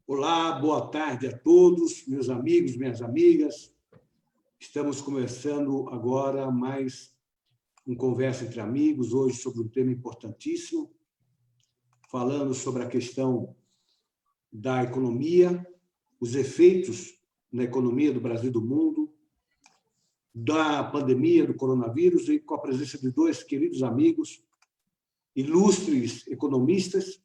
Olá, boa tarde a todos, meus amigos, minhas amigas. Estamos começando agora mais um Conversa entre Amigos, hoje sobre um tema importantíssimo, falando sobre a questão da economia, os efeitos na economia do Brasil e do mundo, da pandemia do coronavírus, e com a presença de dois queridos amigos, ilustres economistas,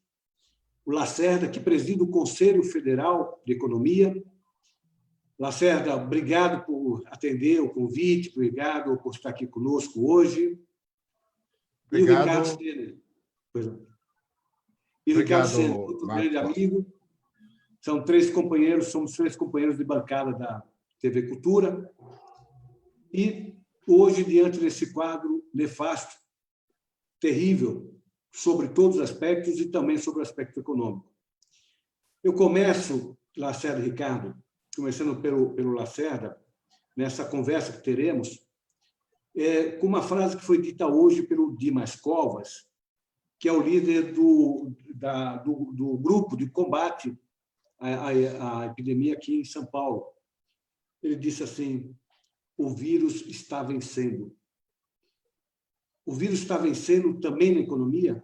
o Lacerda, que preside o Conselho Federal de Economia. Lacerda, obrigado por atender o convite, obrigado por estar aqui conosco hoje. Obrigado. E o Ricardo Sena. E o Ricardo Sena, outro grande amigo. Somos três companheiros de bancada da TV Cultura. E hoje, diante desse quadro nefasto, terrível, sobre todos os aspectos e também sobre o aspecto econômico. Eu começo, Lacerda e Ricardo, começando pelo Lacerda, nessa conversa que teremos, com uma frase que foi dita hoje pelo Dimas Covas, que é o líder do grupo de combate à epidemia aqui em São Paulo. Ele disse assim: o vírus está vencendo. O vírus está vencendo também na economia?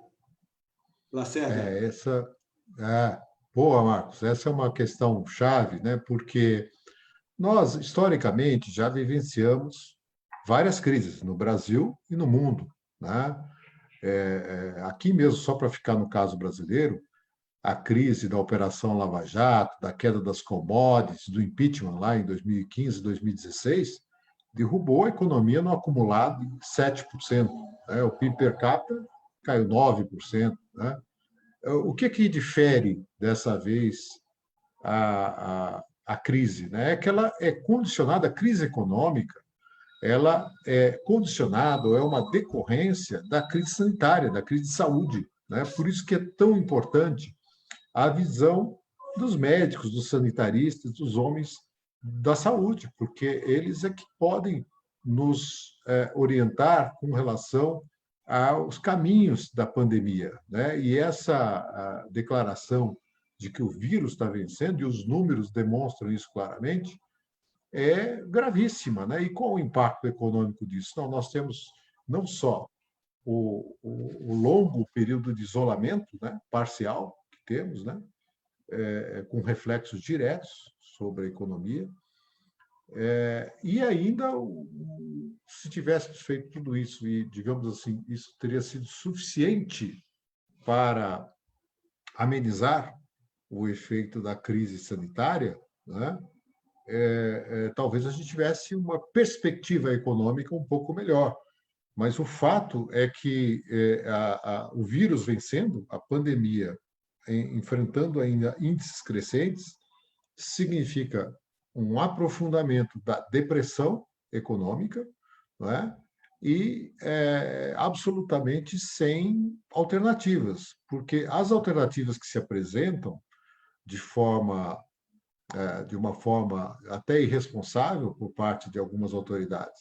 Lacerda? Boa, Marcos. Essa é uma questão chave, né? Porque nós, historicamente, já vivenciamos várias crises no Brasil e no mundo, né? Aqui mesmo, só para ficar no caso brasileiro, a crise da Operação Lava Jato, da queda das commodities, do impeachment lá em 2015, 2016, derrubou a economia no acumulado em 7%. Né? O PIB per capita caiu 9%. Né? O que difere dessa vez a crise? Né? É que ela é condicionada, a crise econômica, ela é condicionada, ou é uma decorrência da crise sanitária, da crise de saúde. Né? Por isso que é tão importante a visão dos médicos, dos sanitaristas, dos homens da saúde, porque eles é que podem nos orientar com relação aos caminhos da pandemia. Né? E essa declaração de que o vírus está vencendo, e os números demonstram isso claramente, é gravíssima. Né? E qual o impacto econômico disso? Então, nós temos não só o longo período de isolamento, né, parcial que temos, né, com reflexos diretos sobre a economia, e ainda, se tivéssemos feito tudo isso e, digamos assim, isso teria sido suficiente para amenizar o efeito da crise sanitária, né, talvez a gente tivesse uma perspectiva econômica um pouco melhor. Mas o fato é que o vírus vencendo, a pandemia enfrentando ainda índices crescentes, significa um aprofundamento da depressão econômica, não é? E absolutamente sem alternativas, porque as alternativas que se apresentam de uma forma até irresponsável por parte de algumas autoridades,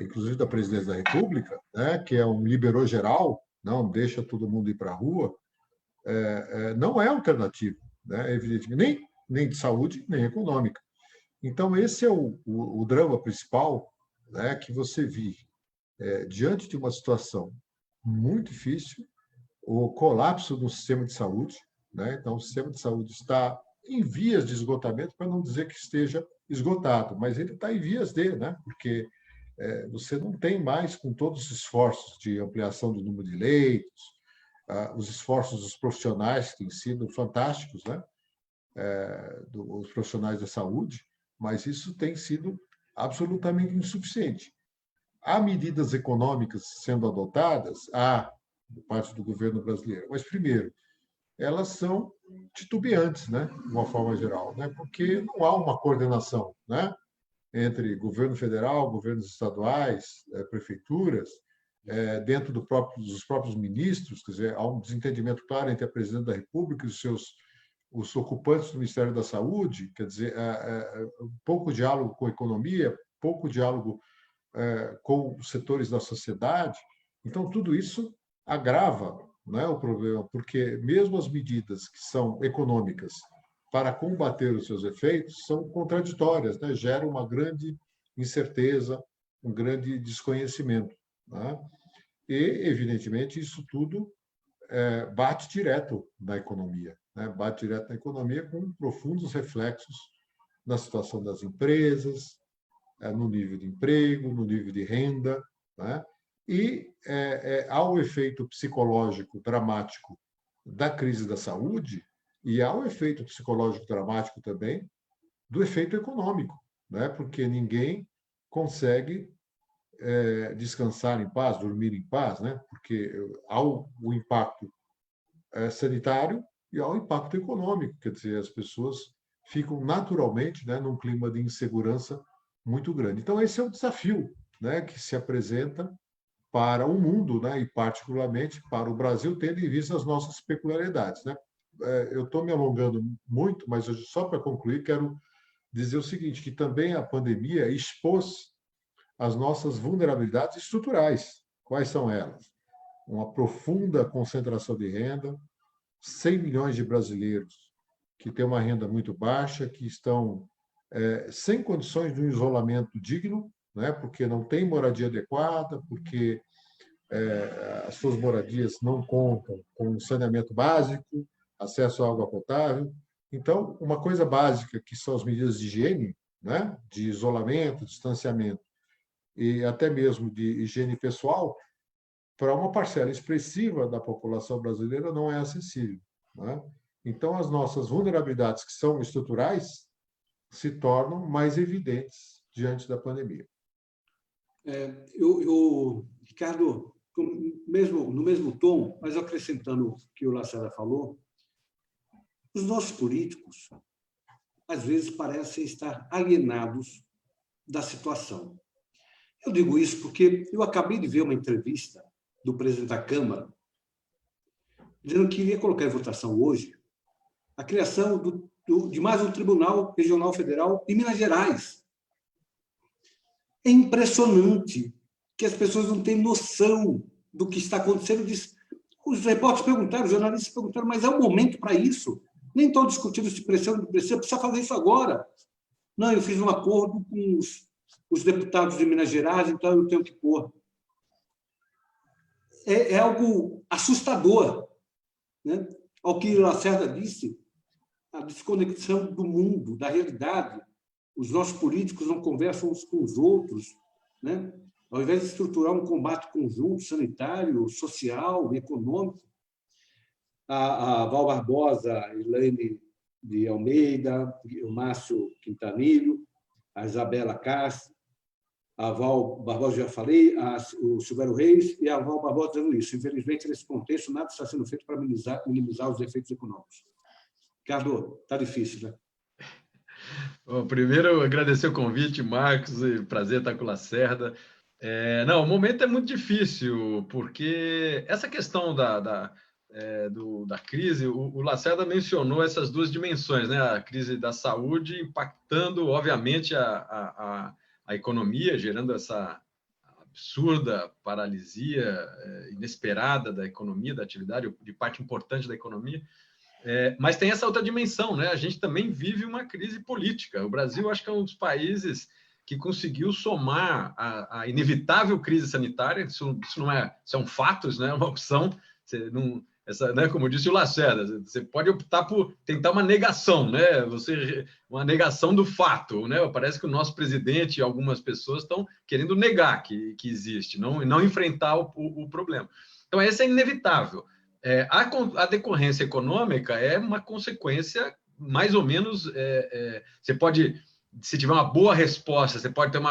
inclusive da presidência da República, né, que é um liberou geral, não deixa todo mundo ir para a rua, não é alternativa, né, evidentemente, nem de saúde, nem econômica. Então, esse é o drama principal, né, que você vive diante de uma situação muito difícil, o colapso do sistema de saúde. Né? Então, o sistema de saúde está em vias de esgotamento, para não dizer que esteja esgotado, mas ele está em vias de, né? Porque você não tem mais, com todos os esforços de ampliação do número de leitos, os esforços dos profissionais que têm sido fantásticos, né? Os profissionais da saúde, mas isso tem sido absolutamente insuficiente. Há medidas econômicas sendo adotadas, por parte do governo brasileiro, mas, primeiro, elas são titubeantes, né, de uma forma geral, né, porque não há uma coordenação, né, entre governo federal, governos estaduais, prefeituras, dentro dos próprios ministros. Quer dizer, há um desentendimento claro entre a presidente da República e os ocupantes do Ministério da Saúde. Quer dizer, pouco diálogo com a economia, pouco diálogo com os setores da sociedade. Então, tudo isso agrava, né, o problema, porque mesmo as medidas que são econômicas para combater os seus efeitos são contraditórias, né? Geram uma grande incerteza, um grande desconhecimento, né? E, evidentemente, isso tudo bate direto na economia, né? Bate direto na economia com profundos reflexos na situação das empresas, no nível de emprego, no nível de renda, né? E há o efeito psicológico dramático da crise da saúde e há o efeito psicológico dramático também do efeito econômico, né? Porque ninguém consegue descansar em paz, dormir em paz, né? Porque há o impacto sanitário e há o impacto econômico, quer dizer, as pessoas ficam naturalmente, né, num clima de insegurança muito grande. Então, esse é o desafio, né, que se apresenta para o mundo, né, e particularmente para o Brasil, tendo em vista as nossas peculiaridades, né? Eu estou me alongando muito, mas só para concluir, quero dizer o seguinte, que também a pandemia expôs as nossas vulnerabilidades estruturais. Quais são elas? Uma profunda concentração de renda, 100 milhões de brasileiros que têm uma renda muito baixa, que estão sem condições de um isolamento digno, né? Porque não tem moradia adequada, porque as suas moradias não contam com saneamento básico, acesso à água potável. Então, uma coisa básica que são as medidas de higiene, né? De isolamento, distanciamento e até mesmo de higiene pessoal, para uma parcela expressiva da população brasileira não é acessível, né? Então, as nossas vulnerabilidades, que são estruturais, se tornam mais evidentes diante da pandemia. Ricardo, no mesmo tom, mas acrescentando o que o Lacerda falou, os nossos políticos, às vezes, parecem estar alienados da situação. Eu digo isso porque eu acabei de ver uma entrevista do presidente da Câmara dizendo que iria colocar em votação hoje a criação de mais um Tribunal Regional Federal em Minas Gerais. É impressionante que as pessoas não têm noção do que está acontecendo. Os repórteres perguntaram, os jornalistas perguntaram, mas é o momento para isso? Nem estão discutindo se precisa ou não precisa fazer isso agora. Não, eu fiz um acordo com os deputados de Minas Gerais, então eu tenho que pôr. É algo assustador, né? Ao que Lacerda disse, a desconexão do mundo, da realidade. Os nossos políticos não conversam uns com os outros, né? Ao invés de estruturar um combate conjunto, sanitário, social, econômico. A Val Barbosa, a Elaine de Almeida, o Márcio Quintanilho, a Isabela Castro, a Val Barbosa, já falei, o Silvério Reis e a Val Barbosa dizendo isso. Infelizmente, nesse contexto, nada está sendo feito para minimizar os efeitos econômicos. Ricardo, está difícil, né? Bom, primeiro, agradecer o convite, Marcos, prazer estar com o Lacerda. Não, o momento é muito difícil, porque essa questão da crise, o Lacerda mencionou essas duas dimensões, né? A crise da saúde impactando, obviamente, a economia, gerando essa absurda paralisia inesperada da economia, da atividade, de parte importante da economia. Mas tem essa outra dimensão, né? A gente também vive uma crise política. O Brasil, acho que é um dos países que conseguiu somar a inevitável crise sanitária. Isso é um fato, isso não é uma opção. Né, como disse o Lacerda, você pode optar por tentar uma negação, né? Uma negação do fato, né? Parece que o nosso presidente e algumas pessoas estão querendo negar que existe, não enfrentar o problema. Então, esse é inevitável. A decorrência econômica é uma consequência, mais ou menos, você pode, se tiver uma boa resposta, você pode ter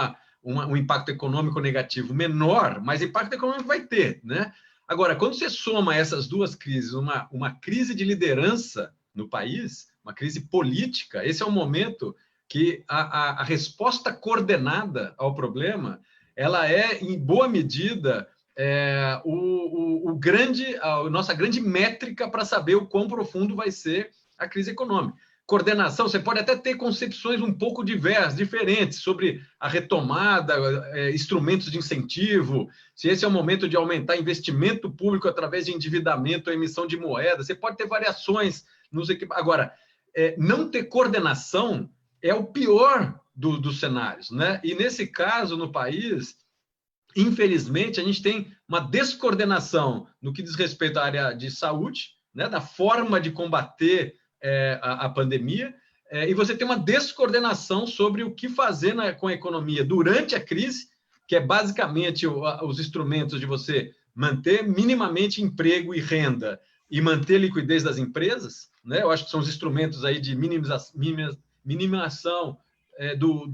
um impacto econômico negativo menor, mas impacto econômico vai ter, né? Agora, quando você soma essas duas crises, uma crise de liderança no país, uma crise política, esse é o momento que a resposta coordenada ao problema, ela é, em boa medida, a nossa grande métrica para saber o quão profundo vai ser a crise econômica. Coordenação, você pode até ter concepções um pouco diferentes sobre a retomada, instrumentos de incentivo, se esse é o momento de aumentar investimento público através de endividamento, emissão de moeda, você pode ter variações nos equipamentos. Agora, não ter coordenação é o pior dos cenários, né? E nesse caso, no país, infelizmente, a gente tem uma descoordenação no que diz respeito à área de saúde, né? Da forma de combater a pandemia, e você tem uma descoordenação sobre o que fazer com a economia durante a crise, que é basicamente os instrumentos de você manter minimamente emprego e renda e manter a liquidez das empresas, né? Eu acho que são os instrumentos aí de minimização do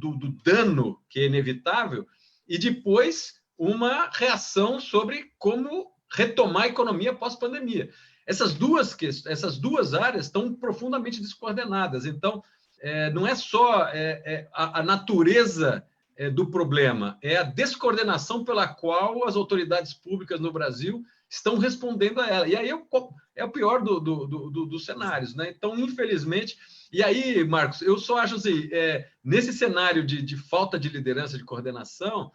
dano que é inevitável, e depois uma reação sobre como retomar a economia pós-pandemia. Essas duas áreas estão profundamente descoordenadas. Então, não é só a natureza do problema, é a descoordenação pela qual as autoridades públicas no Brasil estão respondendo a ela. E aí é o pior dos cenários, né? Então, infelizmente... E aí, Marcos, eu só acho assim, nesse cenário de falta de liderança, de coordenação,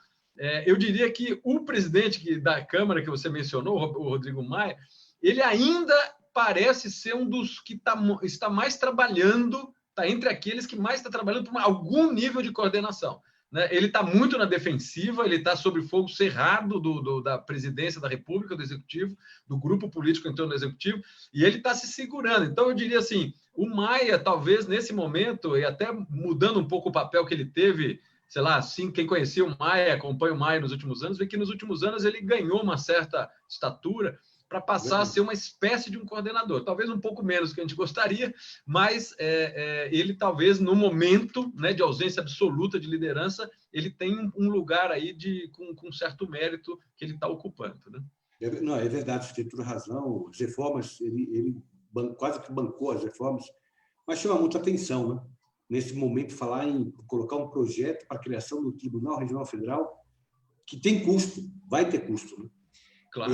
eu diria que o presidente da Câmara que você mencionou, o Rodrigo Maia, ele ainda parece ser um dos que está mais trabalhando, está entre aqueles que mais está trabalhando por algum nível de coordenação, né? Ele está muito na defensiva, ele está sob fogo cerrado da presidência da República, do Executivo, do grupo político em torno do Executivo, e ele está se segurando. Então, eu diria assim, o Maia, talvez, nesse momento, e até mudando um pouco o papel que ele teve, sei lá, assim, quem conhecia o Maia, acompanha o Maia nos últimos anos, vê que nos últimos anos ele ganhou uma certa estatura para passar a ser uma espécie de um coordenador. Talvez um pouco menos do que a gente gostaria, mas ele talvez, no momento, né, de ausência absoluta de liderança, ele tem um lugar aí com certo mérito que ele está ocupando, né? Não, é verdade, você tem toda razão. As reformas, ele quase que bancou as reformas, mas chama muita atenção, né? Nesse momento, falar em colocar um projeto para a criação do Tribunal Regional Federal, que tem custo, vai ter custo, né? Claro.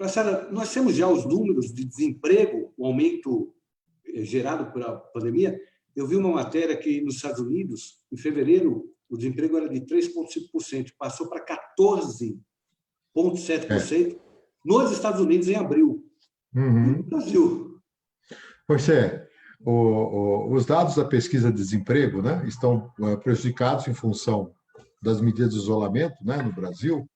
Sara, nós temos já os números de desemprego, o aumento gerado pela pandemia. Eu vi uma matéria que nos Estados Unidos, em fevereiro, o desemprego era de 3,5%, passou para 14,7% nos Estados Unidos em abril. Uhum. E no Brasil? Pois é. Os dados da pesquisa de desemprego, né, estão prejudicados em função das medidas de isolamento, né, no Brasil,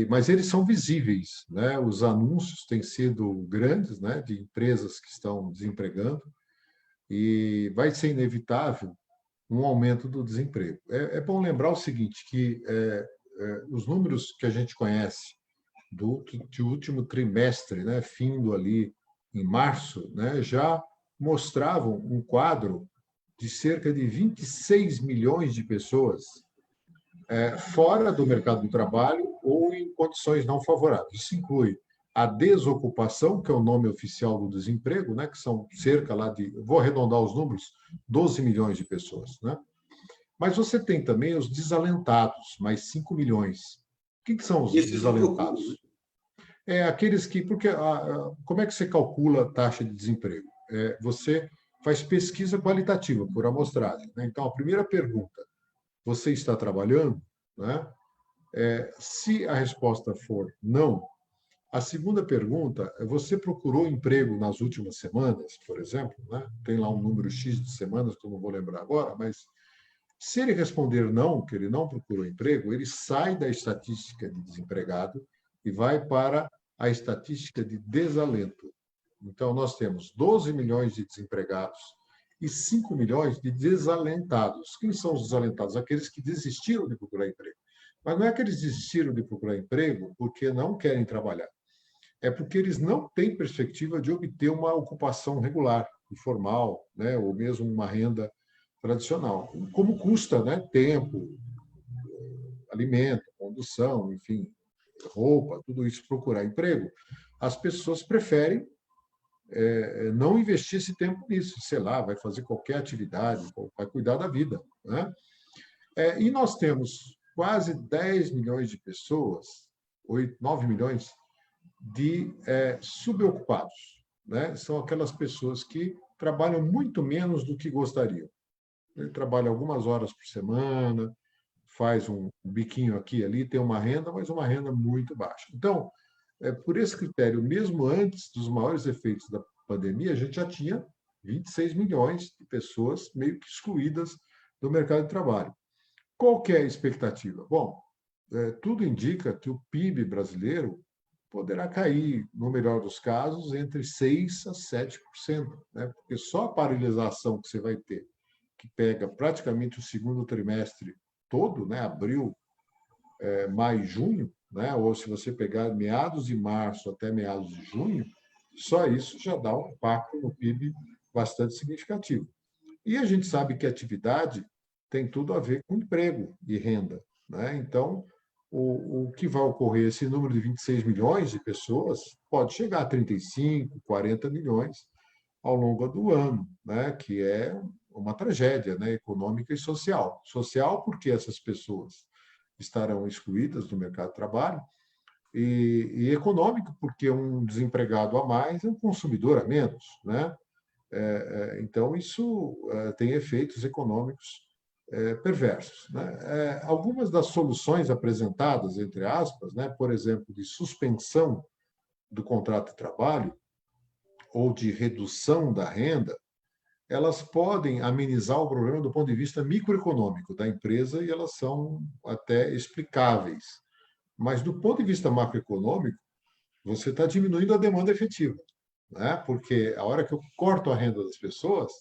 mas eles são visíveis, né? Os anúncios têm sido grandes, né, de empresas que estão desempregando, e vai ser inevitável um aumento do desemprego. É bom lembrar o seguinte, que os números que a gente conhece do último trimestre, né, findo ali em março, né, já mostravam um quadro de cerca de 26 milhões de pessoas fora do mercado do trabalho ou em condições não favoráveis. Isso inclui a desocupação, que é o nome oficial do desemprego, né, que são cerca lá de, vou arredondar os números, 12 milhões de pessoas, né? Mas você tem também os desalentados, mais 5 milhões. O que são os desalentados? Aqueles que... Porque como é que você calcula a taxa de desemprego? Você faz pesquisa qualitativa por amostragem, né? Então, a primeira pergunta, você está trabalhando? Né? Se a resposta for não, a segunda pergunta é: você procurou emprego nas últimas semanas, por exemplo? Né? Tem lá um número X de semanas, que eu não vou lembrar agora, mas se ele responder não, que ele não procurou emprego, ele sai da estatística de desempregado e vai para a estatística de desalento. Então, nós temos 12 milhões de desempregados e 5 milhões de desalentados. Quem são os desalentados? Aqueles que desistiram de procurar emprego. Mas não é que eles desistiram de procurar emprego porque não querem trabalhar. É porque eles não têm perspectiva de obter uma ocupação regular, informal, né? Ou mesmo uma renda tradicional. Como custa, né? Tempo, alimento, condução, enfim, roupa, tudo isso, procurar emprego. As pessoas preferem não investir esse tempo nisso, sei lá, vai fazer qualquer atividade, vai cuidar da vida, né? E nós temos quase 10 milhões de pessoas, 9 milhões de subocupados, né? São aquelas pessoas que trabalham muito menos do que gostariam. Ele trabalha algumas horas por semana, faz um biquinho aqui e ali, tem uma renda, mas uma renda muito baixa. Então, por esse critério, mesmo antes dos maiores efeitos pandemia, a gente já tinha 26 milhões de pessoas meio que excluídas do mercado de trabalho. Qual que é a expectativa? Bom, tudo indica que o PIB brasileiro poderá cair, no melhor dos casos, entre 6% a 7%, né? Porque só a paralisação que você vai ter, que pega praticamente o segundo trimestre todo, né? Abril, maio, junho, né? Ou se você pegar meados de março até meados de junho, só isso já dá um impacto no PIB bastante significativo. E a gente sabe que a atividade tem tudo a ver com emprego e renda, né? Então, o que vai ocorrer, esse número de 26 milhões de pessoas pode chegar a 35, 40 milhões ao longo do ano, né? Que é uma tragédia, né? Econômica e social. Social porque essas pessoas estarão excluídas do mercado de trabalho, e econômico porque um desempregado a mais é um consumidor a menos, né? Então, isso tem efeitos econômicos perversos, né? Algumas das soluções apresentadas, entre aspas, né, por exemplo, de suspensão do contrato de trabalho ou de redução da renda, elas podem amenizar o problema do ponto de vista microeconômico da empresa e elas são até explicáveis. Mas, do ponto de vista macroeconômico, você está diminuindo a demanda efetiva, né? Porque a hora que eu corto a renda das pessoas,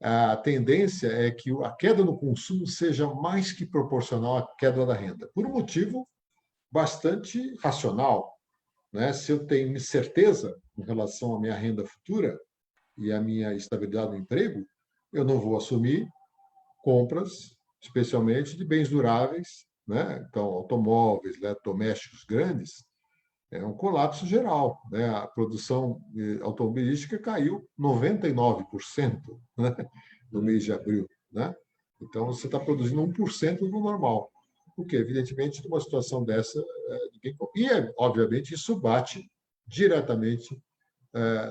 a tendência é que a queda no consumo seja mais que proporcional à queda da renda, por um motivo bastante racional, né? Se eu tenho certeza em relação à minha renda futura e à minha estabilidade no emprego, eu não vou assumir compras, especialmente de bens duráveis, né? Então, automóveis, eletrodomésticos grandes, é um colapso geral, né? A produção automobilística caiu 99%, né? No mês de abril, né? Então, você está produzindo 1% do normal. Porque, evidentemente, numa situação dessa, ninguém... E, obviamente, isso bate diretamente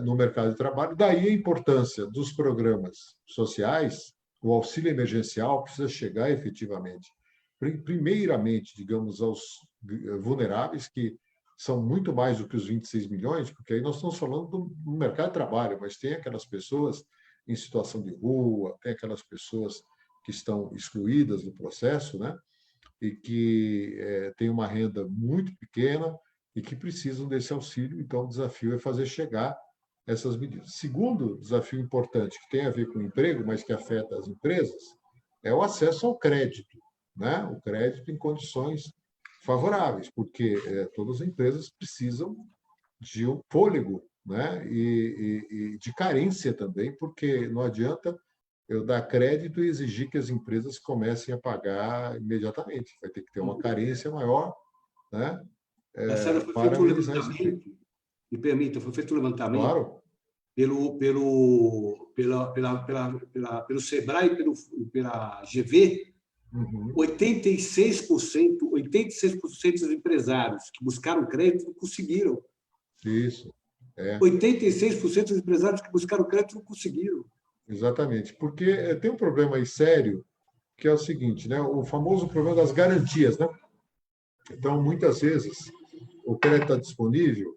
no mercado de trabalho. Daí a importância dos programas sociais, o auxílio emergencial precisa chegar efetivamente, primeiramente, digamos, aos vulneráveis, que são muito mais do que os 26 milhões, porque aí nós estamos falando do mercado de trabalho, mas tem aquelas pessoas em situação de rua, tem aquelas pessoas que estão excluídas do processo, né? E que têm uma renda muito pequena e que precisam desse auxílio. Então, o desafio é fazer chegar essas medidas. Segundo desafio importante, que tem a ver com o emprego, mas que afeta as empresas, é o acesso ao crédito, né? O crédito em condições favoráveis, porque todas as empresas precisam de um fôlego, né? E de carência também, porque não adianta eu dar crédito e exigir que as empresas comecem a pagar imediatamente. Vai ter que ter uma carência maior, né? Marcelo, foi Para feito um amenizar esse efeito. levantamento, me permita, foi feito um levantamento Claro. pelo Sebrae e pela GV. Uhum. 86% dos empresários que buscaram crédito não conseguiram. Isso. 86% dos empresários que buscaram crédito não conseguiram. Exatamente. Porque tem um problema aí sério, que é o seguinte, né? O famoso problema das garantias, né? Então, muitas vezes, o crédito está disponível,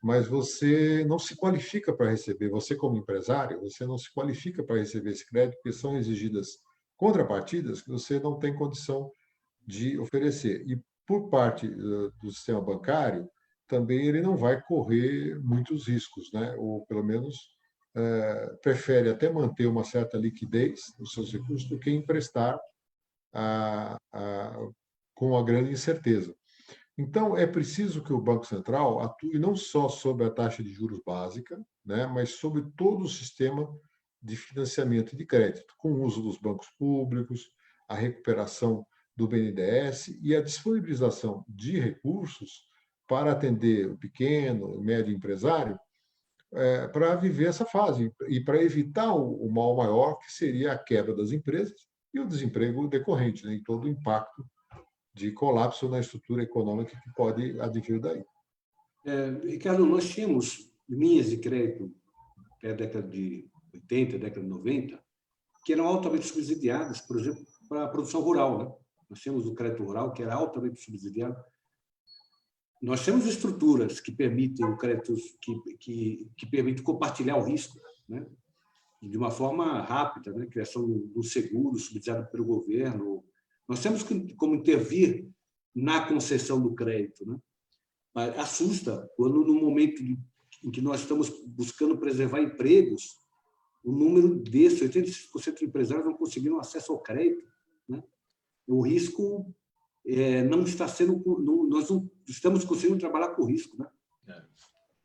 mas você não se qualifica para receber. Você, como empresário, você não se qualifica para receber esse crédito, porque são exigidas contrapartidas que você não tem condição de oferecer. E, por parte do sistema bancário, também ele não vai correr muitos riscos, né? Ou, pelo menos, prefere até manter uma certa liquidez nos seus recursos do que emprestar com a grande incerteza. Então, é preciso que o Banco Central atue não só sobre a taxa de juros básica, né, mas sobre todo o sistema de financiamento e de crédito, com o uso dos bancos públicos, a recuperação do BNDES e a disponibilização de recursos para atender o pequeno, o médio empresário, para viver essa fase e para evitar o mal maior, que seria a quebra das empresas e o desemprego decorrente, né, e todo o impacto de colapso na estrutura econômica que pode advir daí. Ricardo, nós tínhamos linhas de crédito até a década de 80, década de 90, que eram altamente subsidiadas, por exemplo, para a produção rural, né? Nós tínhamos o crédito rural, que era altamente subsidiado. nós temos estruturas que permitem o crédito, que permitem compartilhar o risco, né? De uma forma rápida, né? Criação do seguro subsidiado pelo governo. Nós temos como intervir na concessão do crédito, né? Assusta quando, no momento em que nós estamos buscando preservar empregos, o número desses, 85% de empresários não conseguiram acesso ao crédito, né? O risco não está sendo... nós não estamos conseguindo trabalhar com risco, né?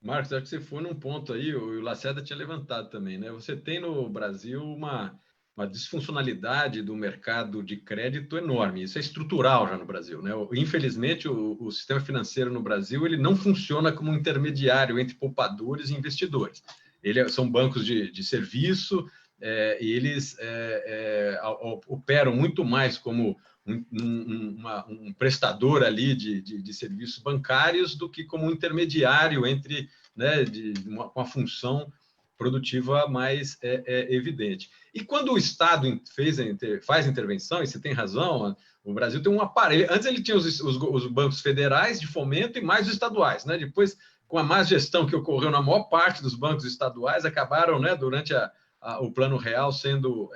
Marcos, acho que você foi num ponto aí, o Lacerda tinha levantado também, né? Você tem no Brasil uma disfuncionalidade do mercado de crédito enorme. Isso é estrutural já no Brasil, né? Infelizmente, o sistema financeiro no Brasil ele não funciona como um intermediário entre poupadores e investidores. São bancos de serviço e eles operam muito mais como um prestador ali de serviços bancários do que como um intermediário entre, né, com a função produtiva mais evidente. E quando o Estado faz intervenção, e você tem razão, o Brasil tem um aparelho. Antes ele tinha os bancos federais de fomento e mais os estaduais, né? Depois, com a má gestão que ocorreu na maior parte dos bancos estaduais, acabaram, né, durante o Plano Real sendo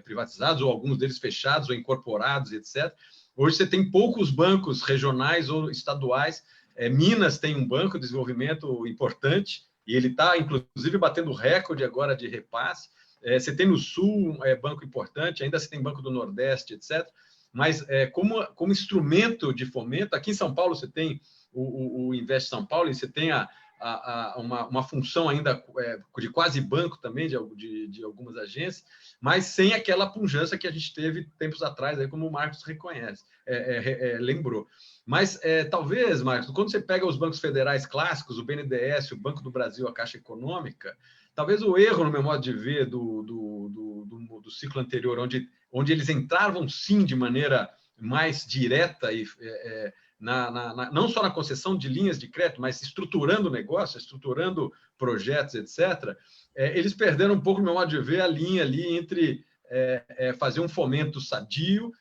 privatizados, ou alguns deles fechados ou incorporados, etc. Hoje você tem poucos bancos regionais ou estaduais. Minas tem um banco de desenvolvimento importante, e ele está, inclusive, batendo recorde agora de repasse. Você tem no Sul banco importante, ainda você tem Banco do Nordeste, etc. Mas como instrumento de fomento, aqui em São Paulo você tem o Invest São Paulo, e você tem uma função ainda de quase banco também, de algumas agências, mas sem aquela pujança que a gente teve tempos atrás, aí, como o Marcos lembrou. Mas talvez, Marcos, quando você pega os bancos federais clássicos, o BNDES, o Banco do Brasil, a Caixa Econômica, talvez o erro, no meu modo de ver, do ciclo anterior, onde eles entravam, sim, de maneira mais direta e não só na concessão de linhas de crédito, mas estruturando o negócio, estruturando projetos, etc., eles perderam um pouco, no meu modo de ver, a linha ali entre fazer um fomento sadio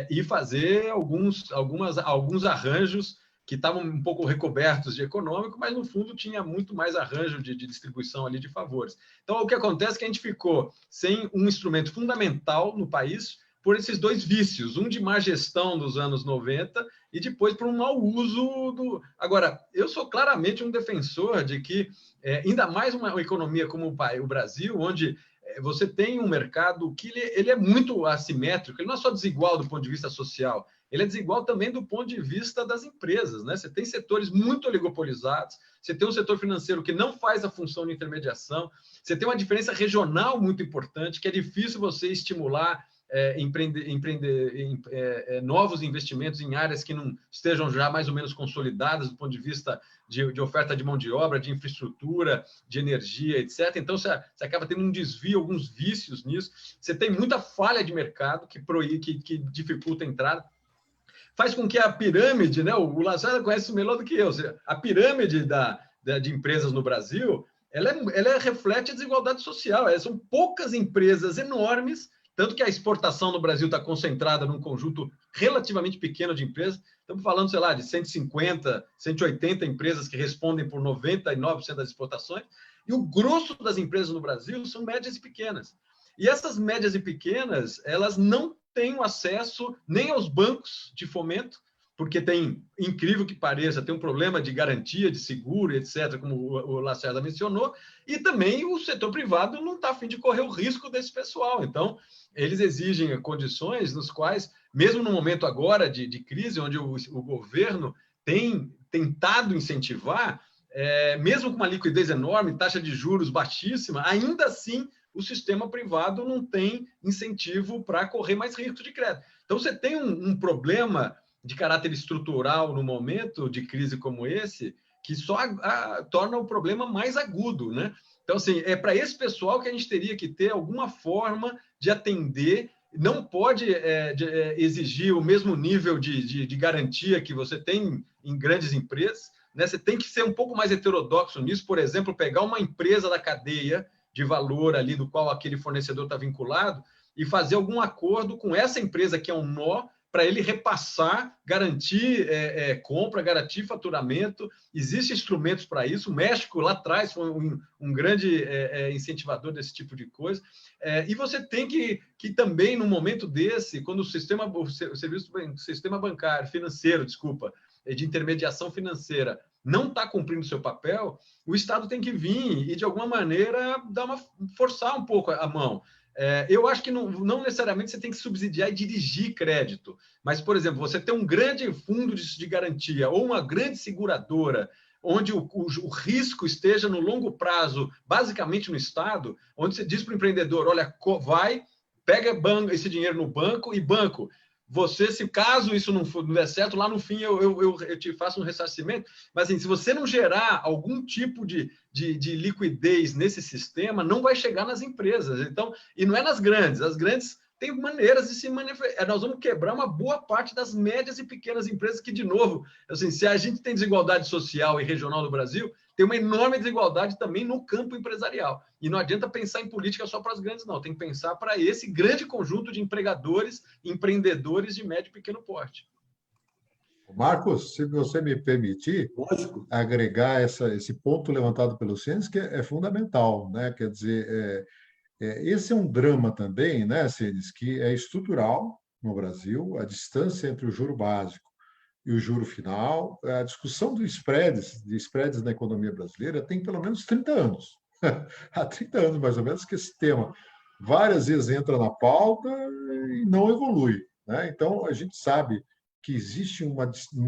e fazer alguns arranjos que estavam um pouco recobertos de econômico, mas, no fundo, tinha muito mais arranjo de distribuição ali de favores. Então, o que acontece é que a gente ficou sem um instrumento fundamental no país por esses dois vícios, um de má gestão dos anos 90 e depois por um mau uso do... Agora, eu sou claramente um defensor de que, ainda mais uma economia como o Brasil, onde você tem um mercado que ele é muito assimétrico, ele não é só desigual do ponto de vista social, ele é desigual também do ponto de vista das empresas, né? Você tem setores muito oligopolizados, você tem um setor financeiro que não faz a função de intermediação, você tem uma diferença regional muito importante, que é difícil você estimular novos investimentos em áreas que não estejam já mais ou menos consolidadas do ponto de vista de oferta de mão de obra, de infraestrutura, de energia, etc. Então, você acaba tendo um desvio, alguns vícios nisso. Você tem muita falha de mercado que dificulta a entrada. Faz com que a pirâmide, né? O Lacerda conhece isso melhor do que eu. A pirâmide de empresas no Brasil, ela reflete a desigualdade social. São poucas empresas enormes, tanto que a exportação no Brasil está concentrada num conjunto relativamente pequeno de empresas. Estamos falando, sei lá, de 150, 180 empresas que respondem por 99% das exportações. E o grosso das empresas no Brasil são médias e pequenas. E essas médias e pequenas, elas não têm acesso nem aos bancos de fomento, porque tem, incrível que pareça, tem um problema de garantia, de seguro, etc., como o Lacerda mencionou, e também o setor privado não está a fim de correr o risco desse pessoal. Então, eles exigem condições nos quais, mesmo no momento agora de crise, onde o governo tem tentado incentivar, mesmo com uma liquidez enorme, taxa de juros baixíssima, ainda assim o sistema privado não tem incentivo para correr mais risco de crédito. Então, você tem um problema de caráter estrutural no momento de crise como esse, que só torna o problema mais agudo, né? Então, assim, é para esse pessoal que a gente teria que ter alguma forma de atender. Não pode exigir o mesmo nível de garantia que você tem em grandes empresas, né? Você tem que ser um pouco mais heterodoxo nisso. Por exemplo, pegar uma empresa da cadeia de valor ali do qual aquele fornecedor está vinculado e fazer algum acordo com essa empresa que é um nó para ele repassar, garantir compra, garantir faturamento. Existem instrumentos para isso. O México, lá atrás, foi um grande incentivador desse tipo de coisa. E você tem que também, num momento desse, quando o sistema bancário, financeiro, de intermediação financeira, não está cumprindo o seu papel, o Estado tem que vir e, de alguma maneira, forçar um pouco a mão. Eu acho que não necessariamente você tem que subsidiar e dirigir crédito, mas, por exemplo, você tem um grande fundo de garantia ou uma grande seguradora, onde o risco esteja no longo prazo, basicamente no Estado, onde você diz para o empreendedor, olha, pega esse dinheiro no banco e banco, você, se caso isso não der certo, lá no fim eu te faço um ressarcimento, mas assim, se você não gerar algum tipo de liquidez nesse sistema, não vai chegar nas empresas. Então, e não é nas grandes, as grandes têm maneiras de se manifestar. Nós vamos quebrar uma boa parte das médias e pequenas empresas que, de novo, assim, se a gente tem desigualdade social e regional no Brasil, tem uma enorme desigualdade também no campo empresarial. E não adianta pensar em política só para as grandes, não. Tem que pensar para esse grande conjunto de empregadores, empreendedores de médio e pequeno porte. Marcos, se você me permitir, Lógico. agregar esse ponto levantado pelo Cênis, que é fundamental, né? Quer dizer, esse é um drama também, né, Cênis, que é estrutural no Brasil, a distância entre o juro básico e o juro final. A discussão de spreads na economia brasileira tem pelo menos 30 anos. Há 30 anos, mais ou menos, que esse tema várias vezes entra na pauta e não evolui, né? Então, a gente sabe que existe um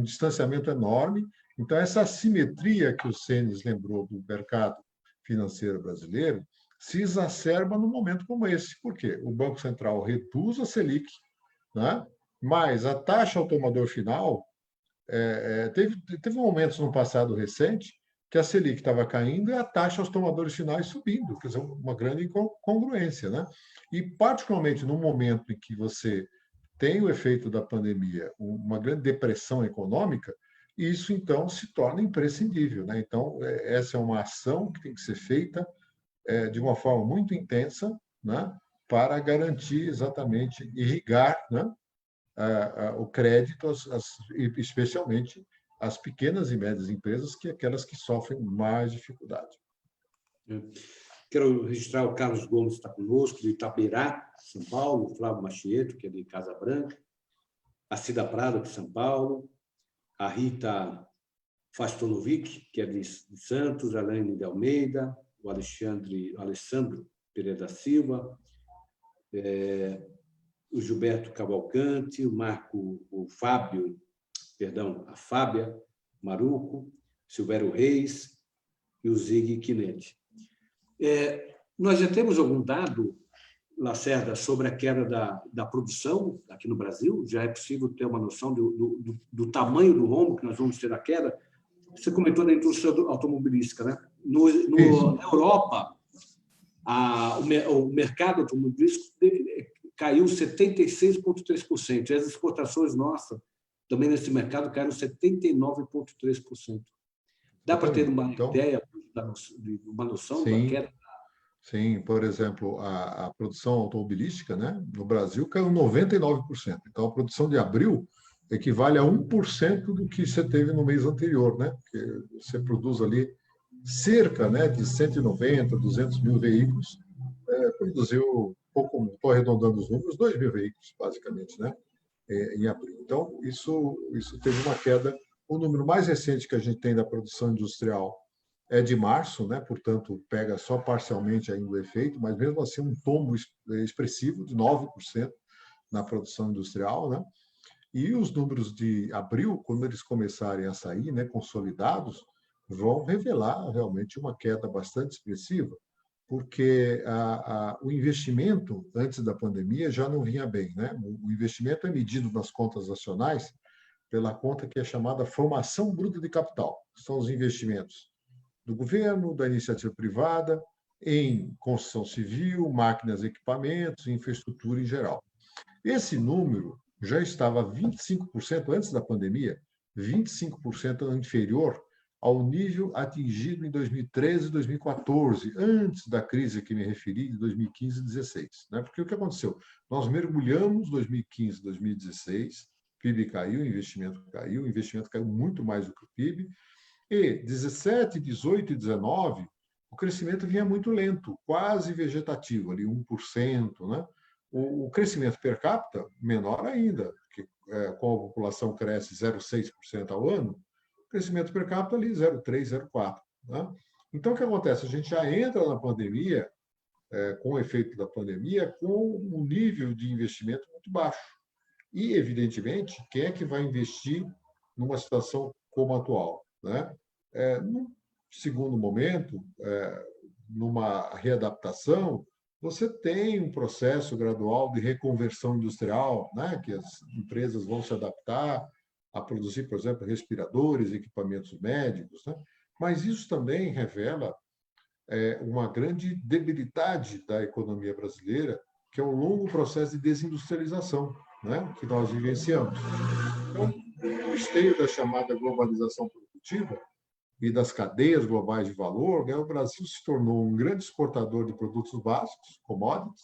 distanciamento enorme. Então, essa assimetria que o Cênis lembrou do mercado financeiro brasileiro se exacerba num momento como esse. Por quê? O Banco Central reduz a Selic, né? Mas a taxa ao tomador final teve momentos no passado recente que a Selic estava caindo e a taxa aos tomadores finais subindo, quer dizer, uma grande incongruência, né? E, particularmente no momento em que você tem o efeito da pandemia, uma grande depressão econômica, isso, então, se torna imprescindível, né? Então, essa é uma ação que tem que ser feita de uma forma muito intensa, né? Para garantir exatamente, irrigar, né? O crédito, especialmente as pequenas e médias empresas, que aquelas que sofrem mais dificuldade. Quero registrar o Carlos Gomes, que está conosco, de Itaberá, São Paulo, o Flávio Machieto, que é de Casa Branca, a Cida Prado, de São Paulo, a Rita Fastonovic, que é de Santos, a Elaine de Almeida, o Alessandro Pereira da Silva, o Gilberto Cavalcante, a Fábia Maruco, Silvério Reis e o Zig Quinetti. Nós já temos algum dado, Lacerda, sobre a queda da produção aqui no Brasil? Já é possível ter uma noção do tamanho do rombo que nós vamos ter na queda? Você comentou da indústria automobilística, né? Na Europa, o mercado automobilístico caiu 76,3%. E as exportações nossas, também nesse mercado, caíram 79,3%. Dá para ter uma ideia, uma noção da queda? Sim, por exemplo, a produção automobilística, né, no Brasil caiu 99%. Então, a produção de abril equivale a 1% do que você teve no mês anterior, né? Porque você produz ali cerca, né, de 190, 200 mil veículos, produziu pouco, estou arredondando os números, 2 mil veículos, basicamente, né, em abril. Então, isso teve uma queda. O número mais recente que a gente tem da produção industrial é de março, né? Portanto, pega só parcialmente ainda o efeito, mas mesmo assim um tombo expressivo de 9% na produção industrial, né? E os números de abril, quando eles começarem a sair, né, consolidados, vão revelar realmente uma queda bastante expressiva, porque o investimento antes da pandemia já não vinha bem, né? O investimento é medido nas contas nacionais pela conta que é chamada formação bruta de capital. São os investimentos do governo, da iniciativa privada, em construção civil, máquinas, equipamentos, infraestrutura em geral. Esse número já estava 25% antes da pandemia, 25% inferior ao nível atingido em 2013 e 2014, antes da crise a que me referi, de 2015 e 2016. Né? Porque o que aconteceu? Nós mergulhamos 2015 e 2016, PIB caiu, o investimento caiu muito mais do que o PIB, e 17, 18 e 19, o crescimento vinha muito lento, quase vegetativo, ali 1%. Né? O crescimento per capita, menor ainda, porque como a população cresce 0,6% ao ano, o crescimento per capita ali 0,3, 0,4. Né? Então, o que acontece? A gente já entra na pandemia, com o efeito da pandemia, com um nível de investimento muito baixo. E, evidentemente, quem é que vai investir numa situação como a atual? Né? No segundo momento, numa readaptação, você tem um processo gradual de reconversão industrial, né? Que as empresas vão se adaptar a produzir, por exemplo, respiradores, equipamentos médicos. Né? Mas isso também revela uma grande debilidade da economia brasileira, que é o longo processo de desindustrialização, né? Que nós vivenciamos. Então, no esteio da chamada globalização produtiva e das cadeias globais de valor, né, o Brasil se tornou um grande exportador de produtos básicos, commodities,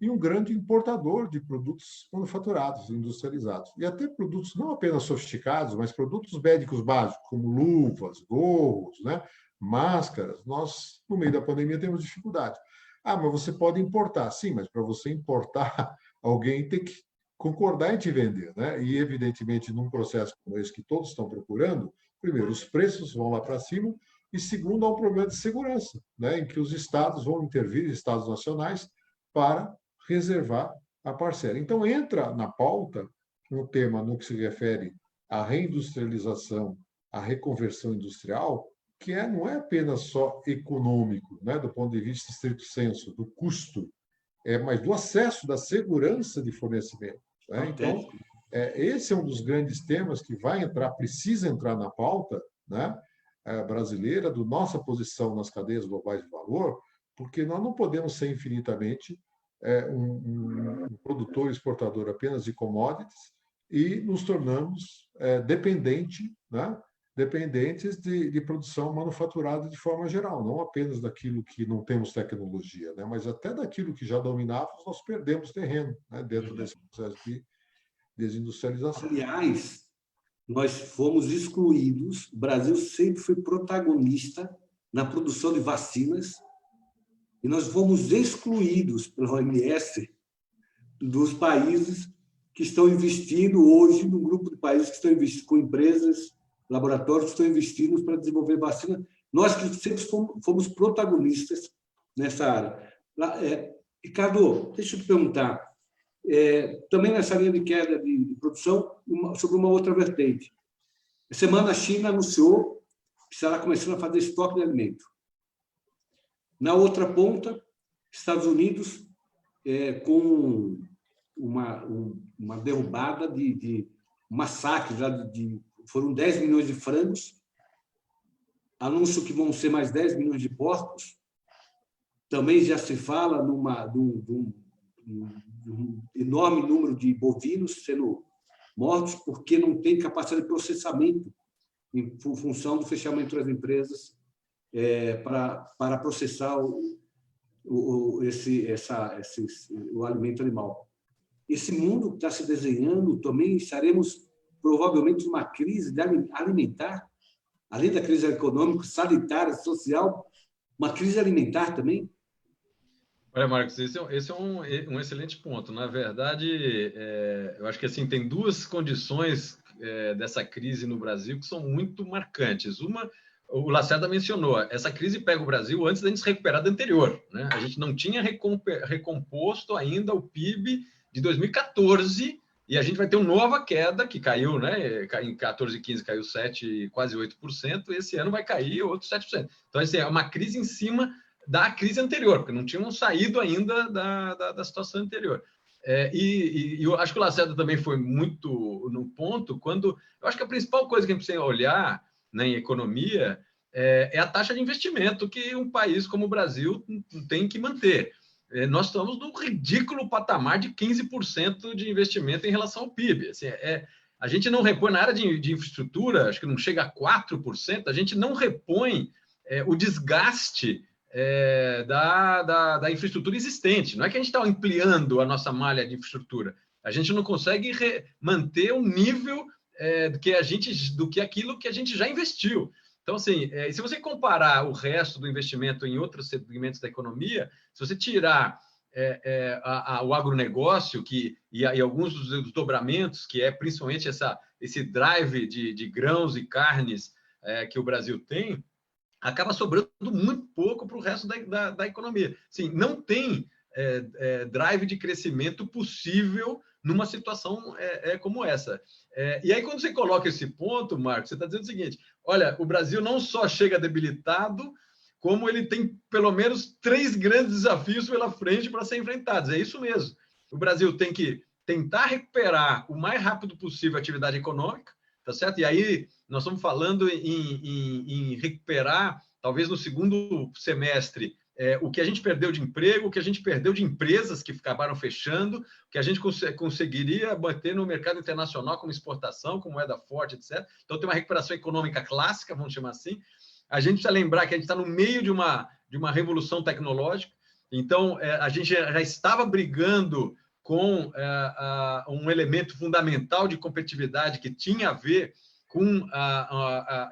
e um grande importador de produtos manufaturados, industrializados. E até produtos não apenas sofisticados, mas produtos médicos básicos, como luvas, gorros, né, máscaras. Nós, no meio da pandemia, temos dificuldade. Ah, mas você pode importar. Sim, mas para você importar, alguém tem que concordar em te vender. Né? E, evidentemente, num processo como esse que todos estão procurando, primeiro, os preços vão lá para cima, e segundo, há um problema de segurança, né, em que os estados vão intervir, estados nacionais, para reservar a parcela. Então, entra na pauta um tema no que se refere à reindustrialização, à reconversão industrial, que não é apenas só econômico, né, do ponto de vista estrito sensu, do custo, mas do acesso, da segurança de fornecimento. Né? Então, esse é um dos grandes temas que vai entrar, precisa entrar na pauta, né, brasileira, da nossa posição nas cadeias globais de valor, porque nós não podemos ser infinitamente um produtor e exportador apenas de commodities e nos tornamos dependentes de produção manufaturada de forma geral, não apenas daquilo que não temos tecnologia, né, mas até daquilo que já dominávamos, nós perdemos terreno, né, dentro desse processo de desindustrialização. Aliás, nós fomos excluídos, o Brasil sempre foi protagonista na produção de vacinas, e nós fomos excluídos pela OMS dos países que estão investindo hoje, no grupo de países que estão investindo com empresas, laboratórios que estão investindo para desenvolver vacina. Nós que sempre fomos protagonistas nessa área. Ricardo, deixa eu te perguntar, também nessa linha de queda de produção, sobre uma outra vertente. Essa semana a China anunciou que estará começando a fazer estoque de alimento. Na outra ponta, Estados Unidos, com uma derrubada de massacre, foram 10 milhões de frangos, anúncio que vão ser mais 10 milhões de porcos, também já se fala de um enorme número de bovinos sendo mortos porque não tem capacidade de processamento em função do fechamento das empresas para processar o alimento animal. Esse mundo que está se desenhando, também estaremos provavelmente numa crise alimentar, além da crise econômica, sanitária, social, uma crise alimentar também? Olha, Marcos, esse é um excelente ponto. Na verdade, eu acho que assim, tem duas condições dessa crise no Brasil que são muito marcantes. Uma, o Lacerda mencionou, essa crise pega o Brasil antes da gente se recuperar da anterior. Né? A gente não tinha recomposto ainda o PIB de 2014 e a gente vai ter uma nova queda que caiu, né? Em 14 e 15 caiu 7%, quase 8%, e esse ano vai cair outro 7%. Então, assim, é uma crise em cima da crise anterior, porque não tínhamos saído ainda da situação anterior. E eu acho que o Lacerda também foi muito no ponto, quando eu acho que a principal coisa que a gente precisa olhar, né, em economia é a taxa de investimento que um país como o Brasil tem que manter. Nós estamos num ridículo patamar de 15% de investimento em relação ao PIB. Assim, a gente não repõe na área de infraestrutura, acho que não chega a 4%, a gente não repõe o desgaste da infraestrutura existente. Não é que a gente está ampliando a nossa malha de infraestrutura, a gente não consegue manter o nível do que aquilo que a gente já investiu. Então, assim, se você comparar o resto do investimento em outros segmentos da economia, se você tirar o agronegócio e alguns dos desdobramentos, que é principalmente esse drive de grãos e carnes que o Brasil tem, acaba sobrando muito pouco para o resto da economia. Assim, não tem drive de crescimento possível numa situação como essa. E aí, quando você coloca esse ponto, Marcos, você está dizendo o seguinte: olha, o Brasil não só chega debilitado, como ele tem pelo menos 3 grandes desafios pela frente para serem enfrentados. É isso mesmo. O Brasil tem que tentar recuperar o mais rápido possível a atividade econômica, tá certo? E aí nós estamos falando em recuperar, talvez no segundo semestre, o que a gente perdeu de emprego, o que a gente perdeu de empresas que acabaram fechando, o que a gente conseguiria manter no mercado internacional como exportação, como moeda forte, etc. Então, tem uma recuperação econômica clássica, vamos chamar assim. A gente precisa lembrar que a gente está no meio de uma revolução tecnológica. Então, a gente já estava brigando com um elemento fundamental de competitividade que tinha a ver com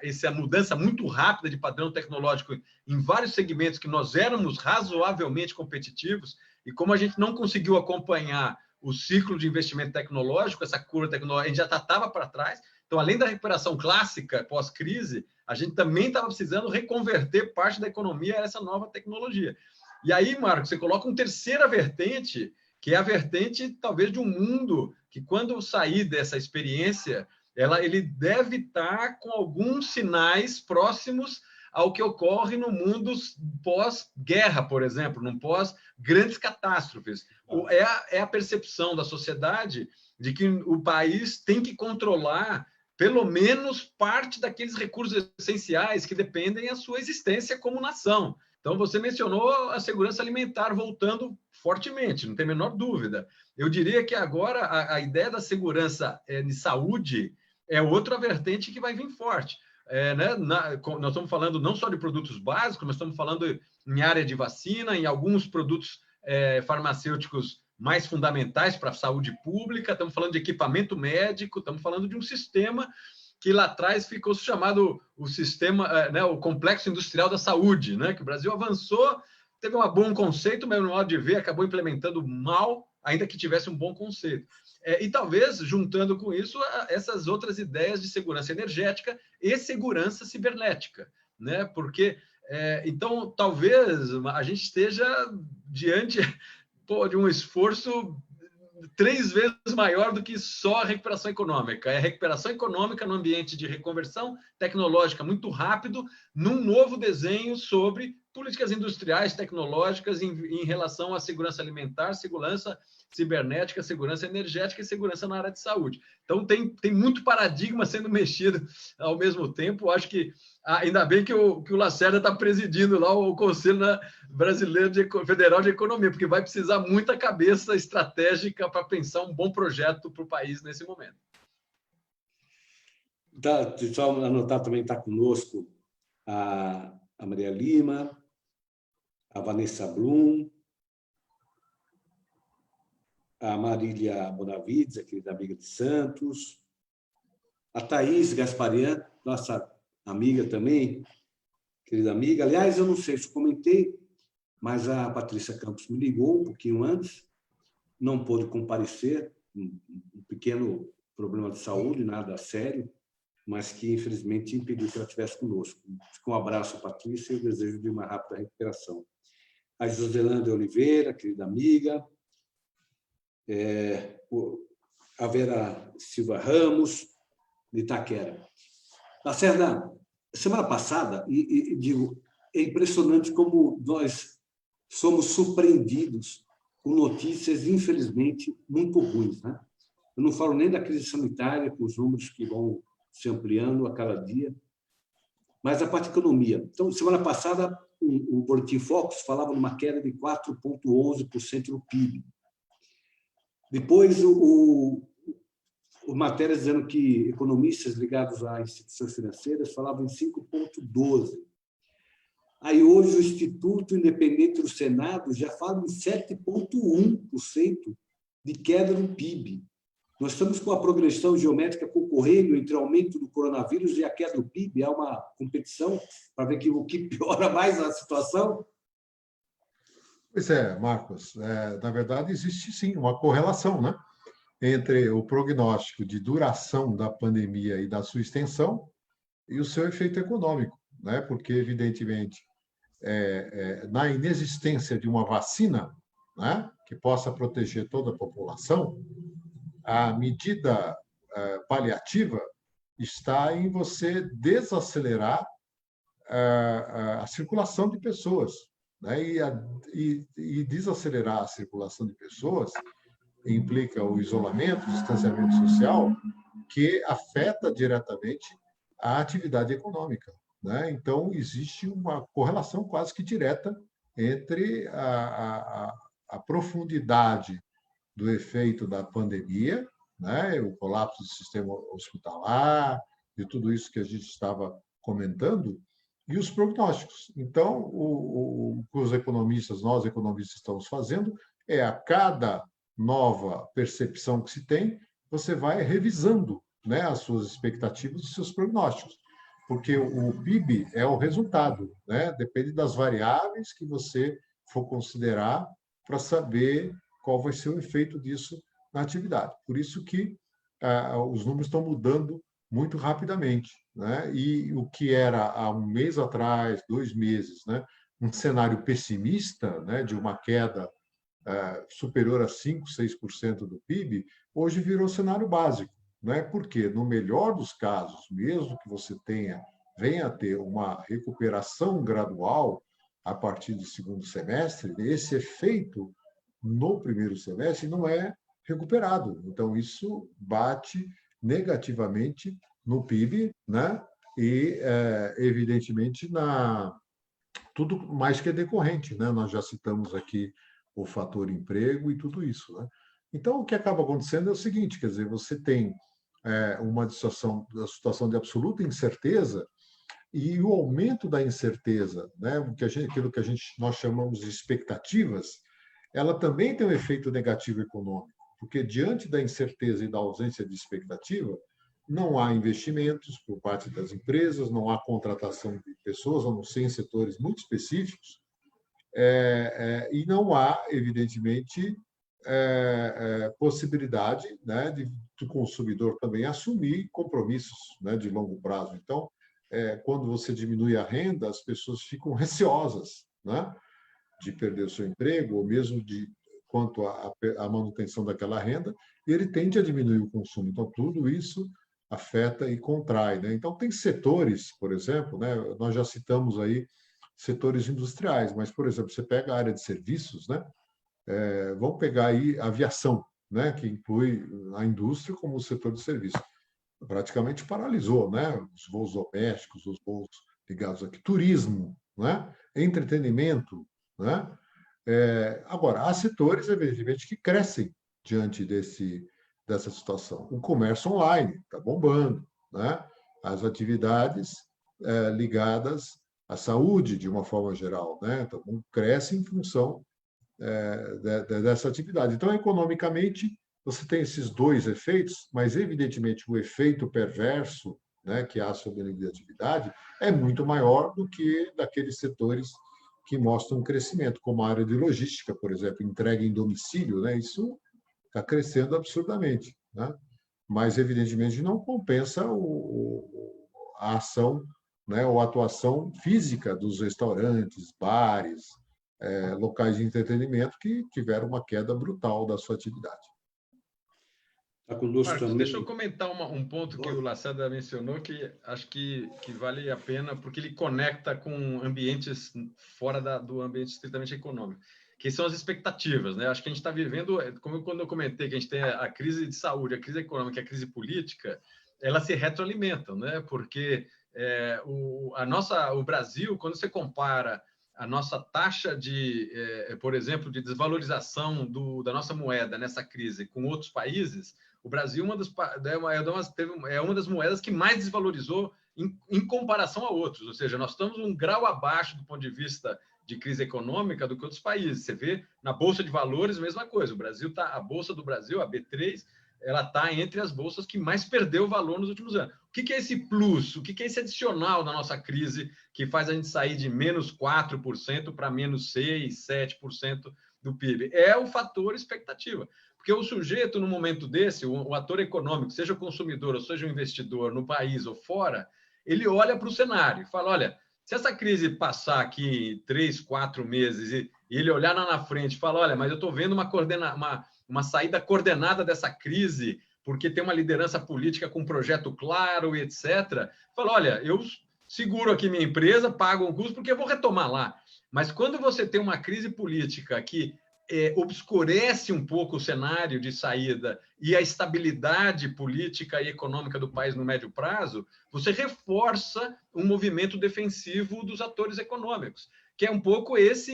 essa mudança muito rápida de padrão tecnológico em vários segmentos que nós éramos razoavelmente competitivos, e como a gente não conseguiu acompanhar o ciclo de investimento tecnológico, essa curva tecnológica, a gente já estava para trás. Então, além da recuperação clássica pós-crise, a gente também estava precisando reconverter parte da economia a essa nova tecnologia. E aí, Marcos, você coloca uma terceira vertente, que é a vertente, talvez, de um mundo que, quando sair dessa experiência, ele deve estar com alguns sinais próximos ao que ocorre no mundo pós-guerra, por exemplo, no pós-grandes catástrofes. É a percepção da sociedade de que o país tem que controlar pelo menos parte daqueles recursos essenciais que dependem da sua existência como nação. Então, você mencionou a segurança alimentar voltando fortemente, não tem a menor dúvida. Eu diria que agora a ideia da segurança de saúde é outra vertente que vai vir forte. Nós estamos falando não só de produtos básicos, mas estamos falando em área de vacina, em alguns produtos farmacêuticos mais fundamentais para a saúde pública, estamos falando de equipamento médico, estamos falando de um sistema que lá atrás ficou chamado o sistema, o complexo industrial da saúde, né? Que o Brasil avançou, teve um bom conceito, mas no modo de ver acabou implementando mal, ainda que tivesse um bom conceito. E talvez, juntando com isso, essas outras ideias de segurança energética e segurança cibernética, né? Porque, então, talvez a gente esteja diante de um esforço 3 vezes maior do que só a recuperação econômica. É a recuperação econômica no ambiente de reconversão tecnológica muito rápido, num novo desenho sobre políticas industriais, tecnológicas em relação à segurança alimentar, segurança cibernética, segurança energética e segurança na área de saúde. Então, tem muito paradigma sendo mexido ao mesmo tempo. Acho que, ainda bem que o Lacerda está presidindo lá o Conselho Brasileiro Federal de Economia, porque vai precisar muita cabeça estratégica para pensar um bom projeto para o país nesse momento. Só anotar também, está conosco a Maria Lima, a Vanessa Blum, a Marília Bonavides, a querida amiga de Santos, a Thaís Gasparian, nossa amiga também, querida amiga. Aliás, eu não sei se comentei, mas a Patrícia Campos me ligou um pouquinho antes, não pôde comparecer, um pequeno problema de saúde, nada sério, mas que, infelizmente, impediu que ela estivesse conosco. Um abraço, Patrícia, e o desejo de uma rápida recuperação. A Joselândia Oliveira, querida amiga, a Vera Silva Ramos, de Itaquera. Lacerda, semana passada, e digo, é impressionante como nós somos surpreendidos com notícias, infelizmente, muito ruins, né? Eu não falo nem da crise sanitária, com os números que vão se ampliando a cada dia, mas a parte da economia. Então, semana passada, o Boletim Focus falava numa queda de 4,11% no PIB. Depois, matérias dizendo que economistas ligados a instituições financeiras falavam em 5,12%. Aí hoje o Instituto Independente do Senado já fala em 7,1% de queda no PIB. Nós estamos com a progressão geométrica concorrendo entre o aumento do coronavírus e a queda do PIB. Há uma competição para ver o que piora mais a situação. Pois é, Marcos. Na verdade, existe sim uma correlação, né, entre o prognóstico de duração da pandemia e da sua extensão e o seu efeito econômico, né? Porque, evidentemente, na inexistência de uma vacina, né, que possa proteger toda a população, a medida paliativa está em você desacelerar a circulação de pessoas, né? E desacelerar a circulação de pessoas implica o isolamento, o distanciamento social, que afeta diretamente a atividade econômica, né? Então, existe uma correlação quase que direta entre a profundidade do efeito da pandemia, né? O colapso do sistema hospitalar, de tudo isso que a gente estava comentando, e os prognósticos. Então, o que os economistas, nós economistas, estamos fazendo é, a cada nova percepção que se tem, você vai revisando, né, as suas expectativas e os seus prognósticos, porque o PIB é o resultado, né? Depende das variáveis que você for considerar para saber qual vai ser o efeito disso na atividade. Por isso que os números estão mudando muito rapidamente, né? E o que era há um mês atrás, 2 meses, né, um cenário pessimista, né, de uma queda superior a 5%, 6% do PIB, hoje virou cenário básico, né? Porque, no melhor dos casos, mesmo que você venha a ter uma recuperação gradual a partir do segundo semestre, esse efeito no primeiro semestre não é recuperado. Então, isso bate negativamente no PIB, né? E, evidentemente, tudo mais que é decorrente, né? Nós já citamos aqui o fator emprego e tudo isso, né? Então, o que acaba acontecendo é o seguinte, quer dizer, você tem uma situação de absoluta incerteza e o aumento da incerteza, né? Aquilo que nós chamamos de expectativas, ela também tem um efeito negativo econômico, porque diante da incerteza e da ausência de expectativa, não há investimentos por parte das empresas, não há contratação de pessoas, a não ser em setores muito específicos, e não há, evidentemente, possibilidade, né, do consumidor também assumir compromissos, né, de longo prazo. Então, quando você diminui a renda, as pessoas ficam receosas, né, de perder o seu emprego, ou mesmo quanto à manutenção daquela renda, e ele tende a diminuir o consumo. Então, tudo isso afeta e contrai, né? Então, tem setores, por exemplo, né, nós já citamos aí setores industriais, mas, por exemplo, você pega a área de serviços, né? Vamos pegar aí a aviação, né, que inclui a indústria como o setor de serviço. Praticamente paralisou, né? Os voos domésticos, os voos ligados aqui, turismo, né? Entretenimento, né? Agora, há setores, evidentemente, que crescem diante dessa situação. O comércio online está bombando, né? As atividades ligadas à saúde, de uma forma geral, né? Então, crescem em função dessa atividade. Então, economicamente, você tem esses dois efeitos, mas, evidentemente, o efeito perverso, né, que há sobre a atividade é muito maior do que daqueles setores que mostram um crescimento, como a área de logística, por exemplo, entrega em domicílio, né? Isso está crescendo absurdamente, né? Mas, evidentemente, não compensa a ação, né, ou a atuação física dos restaurantes, bares, locais de entretenimento que tiveram uma queda brutal da sua atividade. Está conosco Marcos, também. deixa eu comentar um ponto que o Lacerda mencionou que acho que vale a pena, porque ele conecta com ambientes fora do ambiente estritamente econômico, que são as expectativas, né? Acho que a gente está vivendo, como quando eu comentei que a gente tem a crise de saúde, a crise econômica, a crise política, elas se retroalimentam, né? Porque o Brasil, quando você compara a nossa taxa de, por exemplo, de desvalorização da nossa moeda nessa crise com outros países, o Brasil é uma das moedas que mais desvalorizou em comparação a outros, ou seja, nós estamos um grau abaixo do ponto de vista de crise econômica do que outros países. Você vê na Bolsa de Valores, mesma coisa. A Bolsa do Brasil, a B3, ela está entre as bolsas que mais perdeu valor nos últimos anos. O que é esse plus? O que é esse adicional da nossa crise que faz a gente sair de menos 4% para menos 6, 7% do PIB? É o fator expectativa. Porque o sujeito, no momento desse, o ator econômico, seja o consumidor ou seja o investidor, no país ou fora, ele olha para o cenário e fala, olha, se essa crise passar aqui 3, 4 meses e ele olhar lá na frente e falar, olha, mas eu estou vendo uma saída coordenada dessa crise, porque tem uma liderança política com um projeto claro, etc. Fala, olha, eu seguro aqui minha empresa, pago um custo, porque eu vou retomar lá. Mas quando você tem uma crise política que obscurece um pouco o cenário de saída e a estabilidade política e econômica do país no médio prazo, você reforça um movimento defensivo dos atores econômicos, que é um pouco essa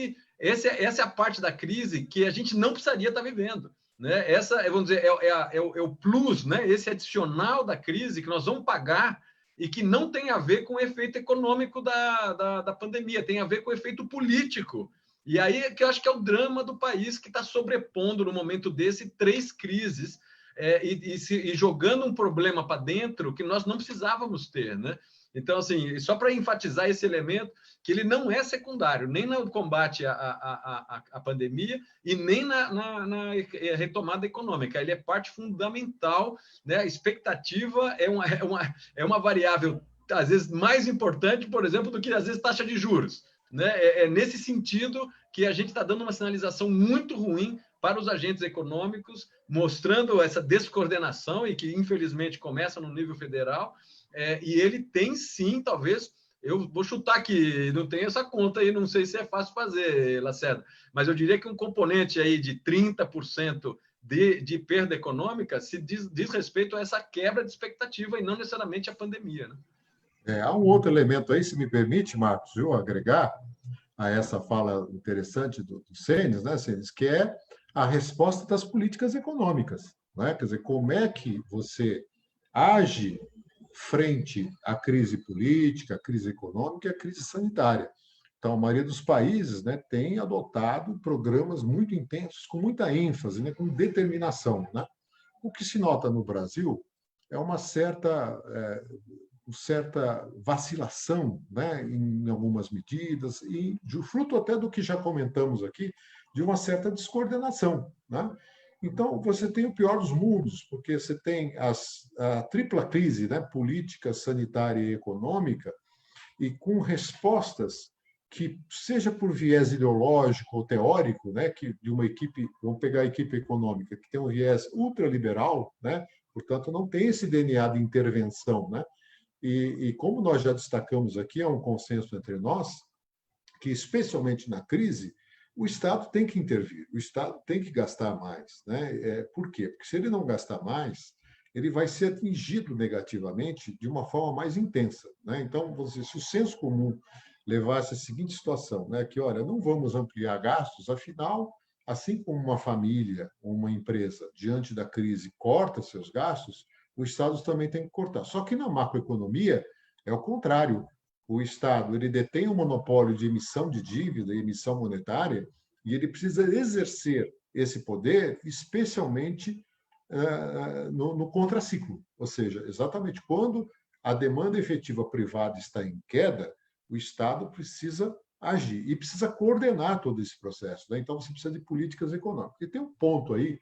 é a parte da crise que a gente não precisaria estar vivendo. Né? Essa, vamos dizer, é o plus, né? Esse adicional da crise que nós vamos pagar e que não tem a ver com o efeito econômico da pandemia, tem a ver com o efeito político. E aí que eu acho que é o drama do país que está sobrepondo, no momento desse, 3 crises e jogando um problema para dentro que nós não precisávamos ter. Né? Então, assim, só para enfatizar esse elemento, que ele não é secundário, nem no combate à pandemia e nem na retomada econômica. Ele é parte fundamental, né? A expectativa é uma variável, às vezes, mais importante, por exemplo, do que, às vezes, taxa de juros. Né? É nesse sentido que a gente está dando uma sinalização muito ruim para os agentes econômicos, mostrando essa descoordenação e que, infelizmente, começa no nível federal. E ele tem, sim, talvez, eu vou chutar aqui, não tem essa conta aí, não sei se é fácil fazer, Lacerda, mas eu diria que um componente aí de 30% de perda econômica se diz respeito a essa quebra de expectativa e não necessariamente a pandemia. Né? Há um outro elemento aí, se me permite, Marcos, eu agregar a essa fala interessante do Sênes, né, Sênes, que é a resposta das políticas econômicas. Né? Quer dizer, como é que você age frente à crise política, à crise econômica e à crise sanitária. Então, a maioria dos países, né, tem adotado programas muito intensos, com muita ênfase, né, com determinação. Né? O que se nota no Brasil é uma certa vacilação, né, em algumas medidas, e fruto até do que já comentamos aqui, de uma certa descoordenação. Né? Então, você tem o pior dos mundos, porque você tem a tripla crise, né, política, sanitária e econômica, e com respostas que, seja por viés ideológico ou teórico, né, que de uma equipe, vamos pegar a equipe econômica, que tem um viés ultraliberal, né, portanto, não tem esse DNA de intervenção. Né? E como nós já destacamos aqui, é um consenso entre nós, que, especialmente na crise, o Estado tem que intervir, o Estado tem que gastar mais. Né? Por quê? Porque se ele não gastar mais, ele vai ser atingido negativamente de uma forma mais intensa. Né? Então, se o senso comum levasse a seguinte situação, né? Que, olha, não vamos ampliar gastos, afinal, assim como uma família ou uma empresa, diante da crise, corta seus gastos, o Estado também tem que cortar. Só que na macroeconomia é o contrário. O Estado ele detém o monopólio de emissão de dívida e emissão monetária e ele precisa exercer esse poder, especialmente no contraciclo. Ou seja, exatamente quando a demanda efetiva privada está em queda, o Estado precisa agir e precisa coordenar todo esse processo. Né? Então, você precisa de políticas econômicas. E tem um ponto aí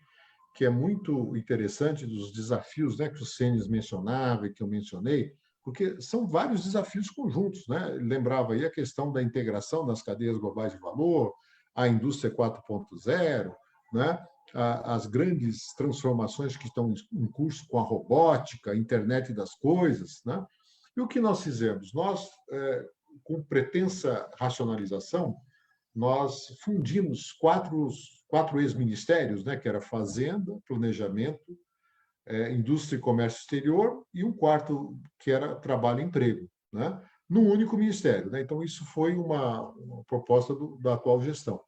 que é muito interessante dos desafios, né, que o Sênes mencionava e que eu mencionei, porque são vários desafios conjuntos. Né? Lembrava aí a questão da integração das cadeias globais de valor, a indústria 4.0, né? As grandes transformações que estão em curso com a robótica, a internet das coisas. Né? E o que nós fizemos? Nós, com pretensa racionalização, nós fundimos quatro ex-ministérios, né, que era Fazenda, Planejamento, Indústria e Comércio Exterior, e um quarto que era Trabalho e Emprego. Né? num único ministério, né? Então, isso foi uma proposta da atual gestão,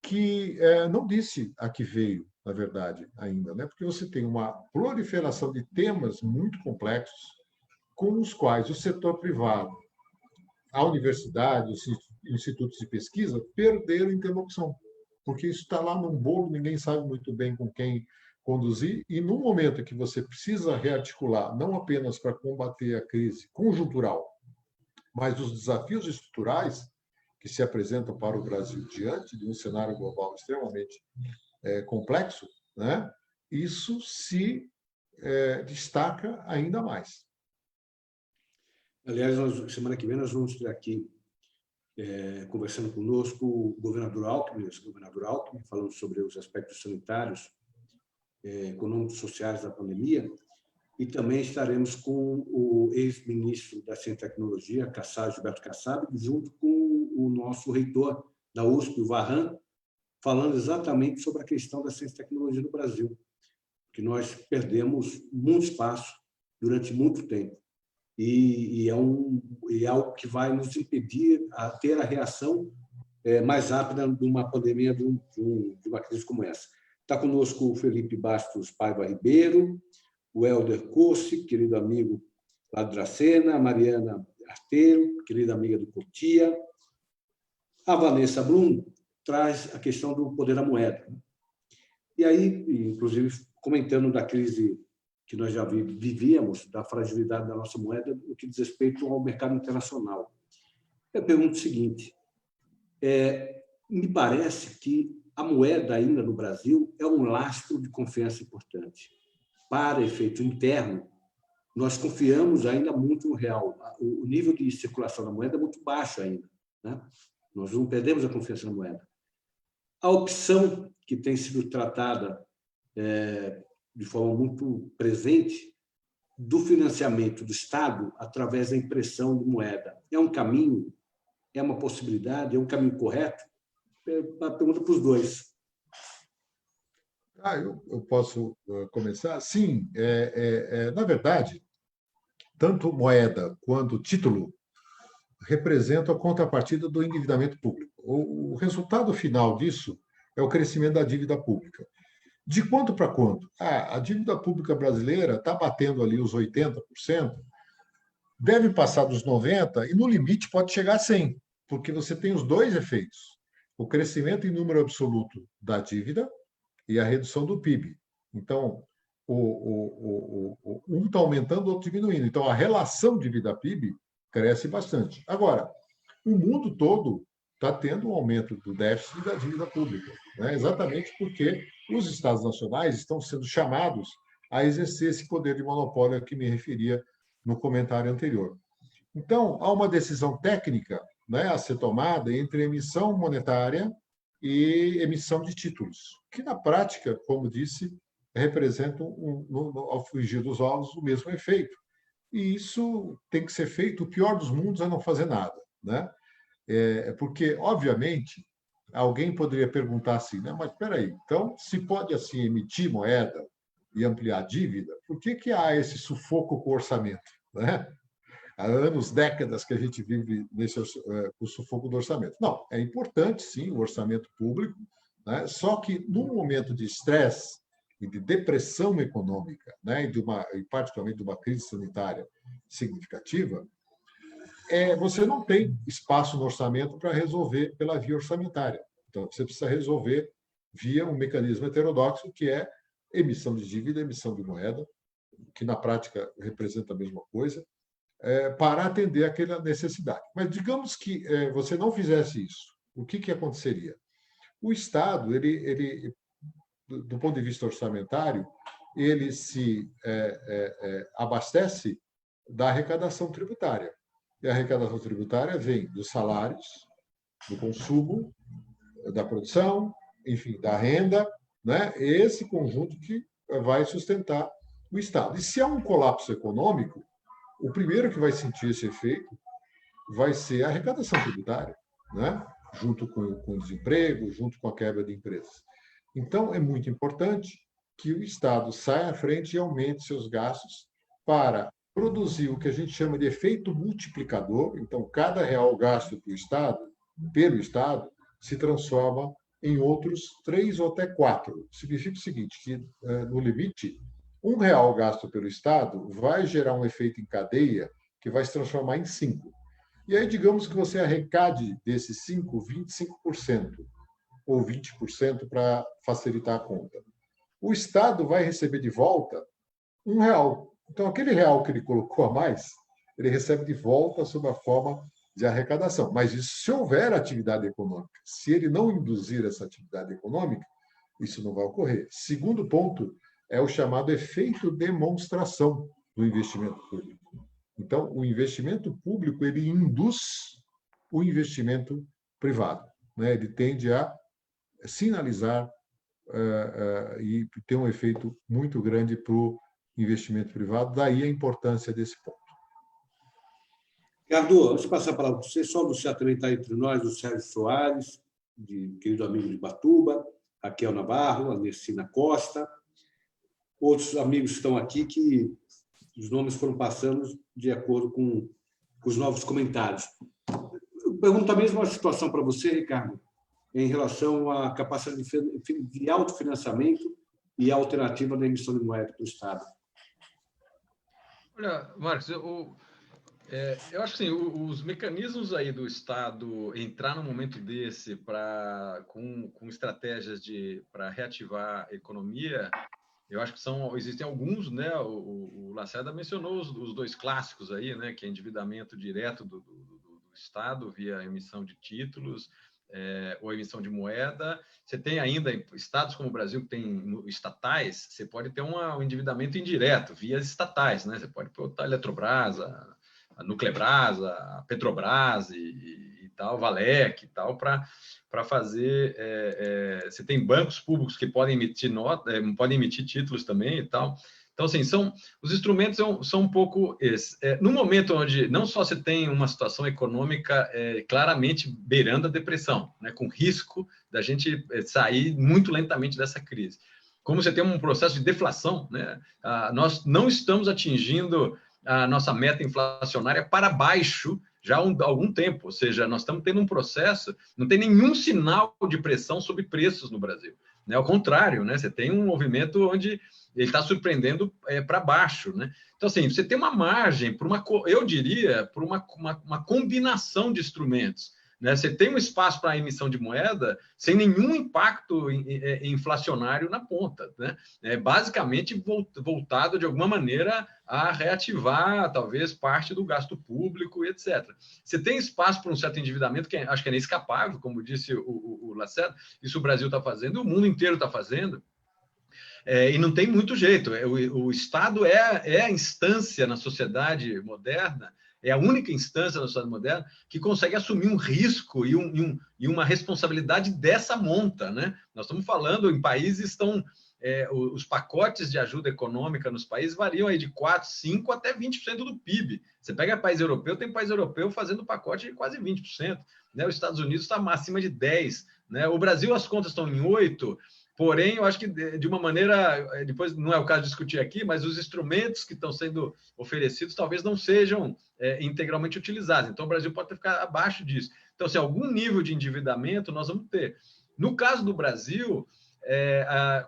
que não disse a que veio, na verdade, ainda, né? Porque você tem uma proliferação de temas muito complexos com os quais o setor privado, a universidade, os institutos de pesquisa perderam interlocução, porque isso está lá num bolo, ninguém sabe muito bem com quem conduzir, e no momento que você precisa rearticular, não apenas para combater a crise conjuntural, mas os desafios estruturais que se apresentam para o Brasil diante de um cenário global extremamente complexo, né? Isso se destaca ainda mais. Aliás, semana que vem nós vamos ter aqui, conversando conosco, o governador Alckmin, falando sobre os aspectos sanitários, econômicos e sociais da pandemia, e também estaremos com o ex-ministro da Ciência e Tecnologia, Gilberto Kassab, junto com o nosso reitor da USP, o Varran, falando exatamente sobre a questão da ciência e tecnologia no Brasil, que nós perdemos muito espaço durante muito tempo. E é algo que vai nos impedir a ter a reação mais rápida de uma pandemia, de uma crise como essa. Está conosco o Felipe Bastos Paiva Ribeiro, o Helder Corsi, querido amigo lá de Dracena, a Mariana Arteiro, querida amiga do Cotia. A Vanessa Blum traz a questão do poder da moeda. E aí, inclusive, comentando da crise que nós já vivíamos, da fragilidade da nossa moeda, no que diz respeito ao mercado internacional. Eu pergunto o seguinte, me parece que a moeda ainda no Brasil é um lastro de confiança importante. Para efeito interno, nós confiamos ainda muito no real. O nível de circulação da moeda é muito baixo ainda, né? Nós não perdemos a confiança na moeda. A opção que tem sido tratada de forma muito presente do financiamento do Estado através da impressão de moeda é um caminho, é uma possibilidade, é um caminho correto? A pergunta para os dois. Eu posso começar? Sim, na verdade, tanto moeda quanto título representam a contrapartida do endividamento público. O resultado final disso é o crescimento da dívida pública. De quanto para quanto? A dívida pública brasileira está batendo ali os 80%, deve passar dos 90% e, no limite, pode chegar a 100%, porque você tem os dois efeitos: o crescimento em número absoluto da dívida e a redução do PIB. Então, um está aumentando, o outro diminuindo. Então, a relação dívida-PIB cresce bastante. Agora, o mundo todo está tendo um aumento do déficit e da dívida pública, né? Exatamente porque os Estados nacionais estão sendo chamados a exercer esse poder de monopólio a que me referia no comentário anterior. Então, há uma decisão técnica, né, a ser tomada entre emissão monetária e emissão de títulos, que na prática, como disse, representam, ao frigir dos ovos, o mesmo efeito. E isso tem que ser feito, o pior dos mundos é não fazer nada, né? Porque, obviamente, alguém poderia perguntar assim, né? Mas espera aí, então, se pode assim emitir moeda e ampliar a dívida, por que há esse sufoco com o orçamento, né? Há anos, décadas que a gente vive o sufoco do orçamento. Não, é importante, sim, o orçamento público, né? Só que, num momento de estresse e de depressão econômica, né? E particularmente de uma crise sanitária significativa, você não tem espaço no orçamento para resolver pela via orçamentária. Então, você precisa resolver via um mecanismo heterodoxo, que é emissão de dívida, emissão de moeda, que na prática representa a mesma coisa, para atender aquela necessidade. Mas digamos que você não fizesse isso, o que aconteceria? O Estado, ele, do ponto de vista orçamentário, ele se abastece da arrecadação tributária. E a arrecadação tributária vem dos salários, do consumo, da produção, enfim, da renda, né? Esse conjunto que vai sustentar o Estado. E se há um colapso econômico, o primeiro que vai sentir esse efeito vai ser a arrecadação tributária, né? Junto com o desemprego, junto com a quebra de empresas. Então, é muito importante que o Estado saia à frente e aumente seus gastos para produzir o que a gente chama de efeito multiplicador. Então, cada real gasto pelo Estado, se transforma em outros 3 ou até 4. Significa o seguinte, que, no limite, R$ 1 gasto pelo Estado vai gerar um efeito em cadeia que vai se transformar em 5. E aí, digamos que você arrecade desses 5, 25% ou 20% para facilitar a conta. O Estado vai receber de volta R$ 1. Então, aquele real que ele colocou a mais, ele recebe de volta sob a forma de arrecadação. Mas isso se houver atividade econômica. Se ele não induzir essa atividade econômica, isso não vai ocorrer. Segundo ponto é o chamado efeito demonstração do investimento público. Então, o investimento público ele induz o investimento privado, né? Ele tende a sinalizar e ter um efeito muito grande para o investimento privado, daí a importância desse ponto. Ricardo, antes de passar a palavra para você, só anunciar também está entre nós o Sérgio Soares, querido amigo de Batuba, Raquel Navarro, a Nercina Costa, outros amigos que estão aqui que os nomes foram passando de acordo com os novos comentários. Eu pergunto a mesma situação para você, Ricardo, em relação à capacidade de autofinanciamento e a alternativa da emissão de moeda para o Estado. Olha, Marcos, eu acho que assim, os mecanismos aí do Estado entrar num momento desse com estratégias para reativar a economia, eu acho que existem alguns, né? O Lacerda mencionou os dois clássicos aí, né? Que é endividamento direto do Estado via emissão de títulos ou emissão de moeda. Você tem ainda estados como o Brasil que tem estatais, você pode ter um endividamento indireto via estatais, né? Você pode botar a Eletrobras, a Nuclebras, a Petrobras e tal, Valec e tal, para fazer. Você tem bancos públicos que podem emitir podem emitir títulos também e tal. Então, assim, os instrumentos são um pouco esses. No momento onde não só você tem uma situação econômica claramente beirando a depressão, né, com risco da gente sair muito lentamente dessa crise, como você tem um processo de deflação, né, nós não estamos atingindo a nossa meta inflacionária para baixo já há algum tempo, ou seja, nós estamos tendo um processo, não tem nenhum sinal de pressão sobre preços no Brasil, né? Ao contrário, né? Você tem um movimento onde ele está surpreendendo para baixo, né? Então, assim, você tem uma margem, eu diria, por uma combinação de instrumentos, né? Você tem um espaço para a emissão de moeda sem nenhum impacto inflacionário na ponta, né? Basicamente voltado, de alguma maneira, a reativar, talvez, parte do gasto público, etc. Você tem espaço para um certo endividamento, que acho que é inescapável, como disse o Lacerda, isso o Brasil está fazendo, o mundo inteiro está fazendo, e não tem muito jeito. O Estado é a instância na sociedade moderna, é a única instância na sociedade moderna que consegue assumir um risco e uma responsabilidade dessa monta, né? Nós estamos falando em países os pacotes de ajuda econômica nos países variam aí de 4%, 5% até 20% do PIB. Você pega país europeu, tem país europeu fazendo pacote de quase 20%. Né? Os Estados Unidos está acima de 10%. Né? O Brasil, as contas estão em 8%. Porém, eu acho que, de uma maneira, depois não é o caso de discutir aqui, mas os instrumentos que estão sendo oferecidos talvez não sejam integralmente utilizados. Então, o Brasil pode ficar abaixo disso. Então, assim, algum nível de endividamento nós vamos ter. No caso do Brasil,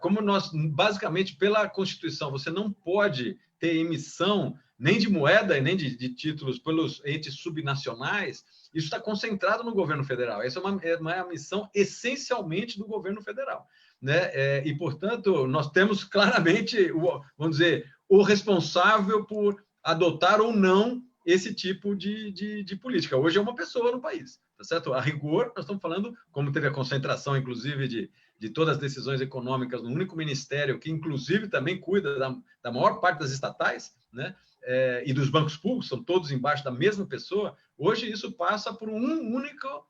como nós, basicamente, pela Constituição, você não pode ter emissão nem de moeda e nem de títulos pelos entes subnacionais, isso está concentrado no governo federal. Essa é uma missão essencialmente do governo federal. Né? E, portanto, nós temos claramente, vamos dizer, o responsável por adotar ou não esse tipo de política. Hoje é uma pessoa no país, tá certo? A rigor, nós estamos falando, como teve a concentração, inclusive, de todas as decisões econômicas no único ministério, que, inclusive, também cuida da maior parte das estatais, né? E dos bancos públicos, são todos embaixo da mesma pessoa. Hoje, isso passa por um único...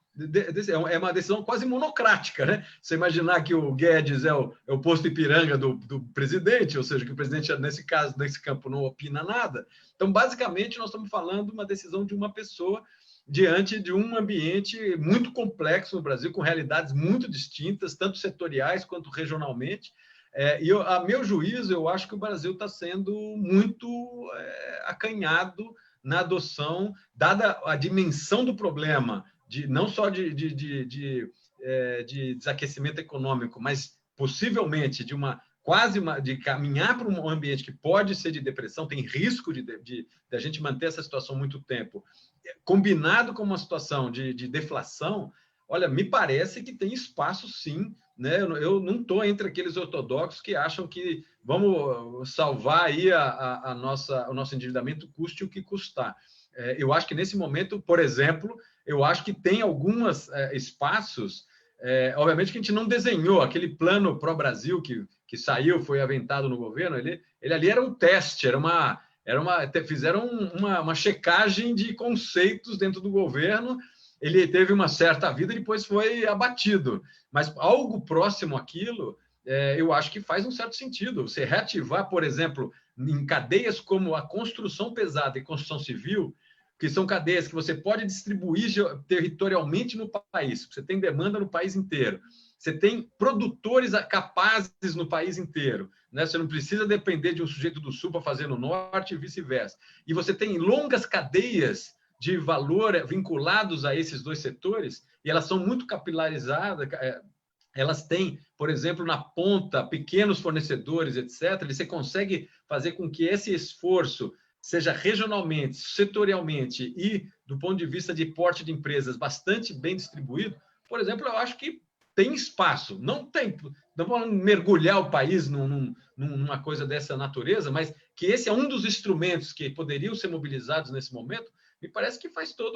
É uma decisão quase monocrática, né? Você imaginar que o Guedes é o posto Ipiranga do presidente, ou seja, que o presidente, nesse caso, nesse campo, não opina nada. Então, basicamente, nós estamos falando de uma decisão de uma pessoa diante de um ambiente muito complexo no Brasil, com realidades muito distintas, tanto setoriais quanto regionalmente, A meu juízo, eu acho que o Brasil está sendo muito acanhado na adoção, dada a dimensão do problema, não só de desaquecimento econômico, mas possivelmente de caminhar para um ambiente que pode ser de depressão, tem risco de a gente manter essa situação muito tempo, combinado com uma situação de deflação. Olha, me parece que tem espaço, sim, né? Eu não estou entre aqueles ortodoxos que acham que vamos salvar aí o nosso endividamento, custe o que custar. Eu acho que, nesse momento, por exemplo, eu acho que tem alguns espaços, obviamente que a gente não desenhou, aquele plano pró-Brasil que saiu, foi aventado no governo, ele ali era um teste, fizeram uma checagem de conceitos dentro do governo. Ele teve uma certa vida e depois foi abatido. Mas algo próximo àquilo, eu acho que faz um certo sentido. Você reativar, por exemplo, em cadeias como a construção pesada e construção civil, que são cadeias que você pode distribuir territorialmente no país, você tem demanda no país inteiro, você tem produtores capazes no país inteiro, né? Você não precisa depender de um sujeito do sul para fazer no norte e vice-versa. E você tem longas cadeias de valor vinculados a esses dois setores, e elas são muito capilarizadas, elas têm, por exemplo, na ponta, pequenos fornecedores, etc. E você consegue fazer com que esse esforço seja regionalmente, setorialmente e, do ponto de vista de porte de empresas, bastante bem distribuído. Por exemplo, eu acho que tem espaço, não vamos mergulhar o país numa coisa dessa natureza, mas que esse é um dos instrumentos que poderiam ser mobilizados nesse momento. Me parece que faz todo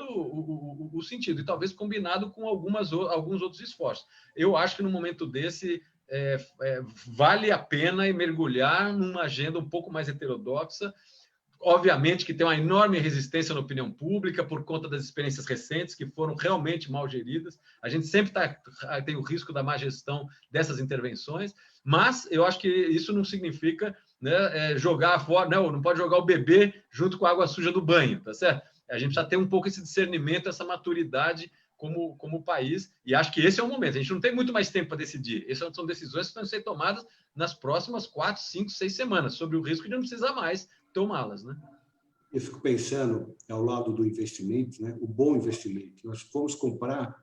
o sentido, e talvez combinado com alguns outros esforços. Eu acho que, no momento desse, vale a pena mergulhar numa agenda um pouco mais heterodoxa. Obviamente que tem uma enorme resistência na opinião pública por conta das experiências recentes, que foram realmente mal geridas. A gente sempre tem o risco da má gestão dessas intervenções, mas eu acho que isso não significa, né, jogar fora, não pode jogar o bebê junto com a água suja do banho, tá certo? A gente precisa ter um pouco esse discernimento, essa maturidade como país, e acho que esse é o momento. A gente não tem muito mais tempo para decidir. Essas são decisões que vão ser tomadas nas próximas 4, 5, 6 semanas, sobre o risco de não precisar mais tomá-las, né? Eu fico pensando, ao lado do investimento, né, o bom investimento. Nós fomos comprar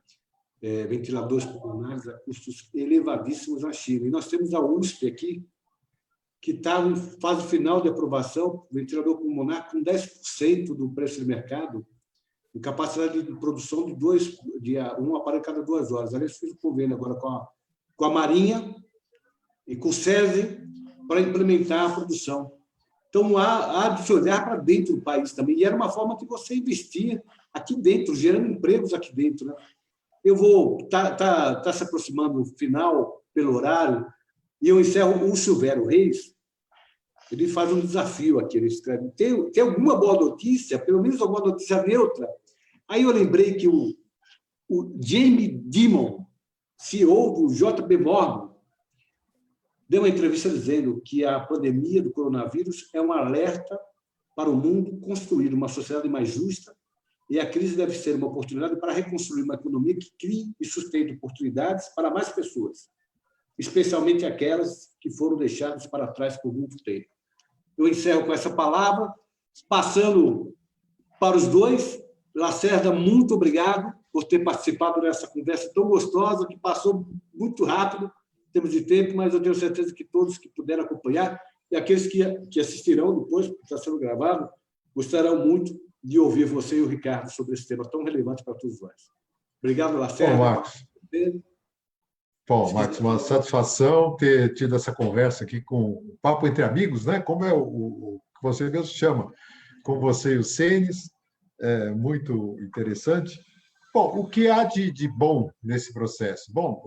ventiladores pulmonares a custos elevadíssimos na China. E nós temos a USP aqui, que está em fase final de aprovação, ventilador pulmonar com 10% do preço de mercado, com capacidade de produção de um aparelho cada 2 horas. Aliás, fiz um convênio agora com a Marinha e com o SESI para implementar a produção. Então, há de se olhar para dentro do país também. E era uma forma de você investir aqui dentro, gerando empregos aqui dentro, né? Eu vou... Está se aproximando o final, pelo horário, e eu encerro. O Silvério Reis, ele faz um desafio aqui, ele escreve: tem alguma boa notícia, pelo menos alguma notícia neutra? Aí eu lembrei que o Jamie Dimon, CEO do JP Morgan, deu uma entrevista dizendo que a pandemia do coronavírus é um alerta para o mundo construir uma sociedade mais justa, e a crise deve ser uma oportunidade para reconstruir uma economia que crie e sustente oportunidades para mais pessoas, especialmente aquelas que foram deixadas para trás por muito tempo. Eu encerro com essa palavra, passando para os dois. Lacerda, muito obrigado por ter participado dessa conversa tão gostosa, que passou muito rápido em termos de tempo, mas eu tenho certeza que todos que puderam acompanhar, e aqueles que assistirão depois, porque está sendo gravado, gostarão muito de ouvir você e o Ricardo sobre esse tema tão relevante para todos nós. Obrigado, Lacerda. Bom, Marcos, uma satisfação ter tido essa conversa aqui com o Papo Entre Amigos, né? Como é o que você mesmo chama, com você e o Cenes, muito interessante. Bom, o que há de bom nesse processo? Bom,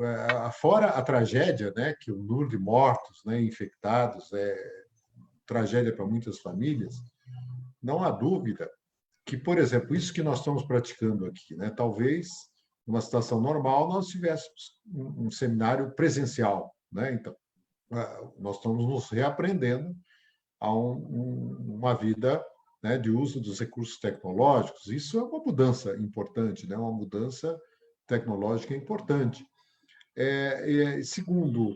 fora a tragédia, né, que o número de mortos, né, infectados, tragédia para muitas famílias, não há dúvida que, por exemplo, isso que nós estamos praticando aqui, né, talvez, numa situação normal, nós tivéssemos um seminário presencial, né? Então, nós estamos nos reaprendendo a uma vida, né, de uso dos recursos tecnológicos. Isso é uma mudança importante, né? Uma mudança tecnológica importante. Segundo,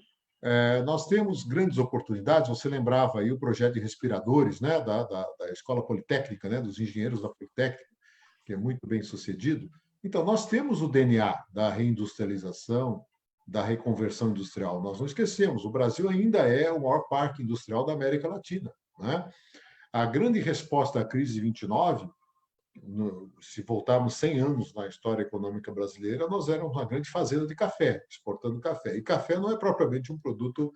Nós temos grandes oportunidades. Você lembrava aí o projeto de respiradores, né, da Escola Politécnica, né, dos engenheiros da Politécnica, que é muito bem sucedido. Então, nós temos o DNA da reindustrialização, da reconversão industrial. Nós não esquecemos, o Brasil ainda é o maior parque industrial da América Latina, né? A grande resposta à crise de 29, se voltarmos 100 anos na história econômica brasileira, nós éramos uma grande fazenda de café, exportando café. E café não é propriamente um produto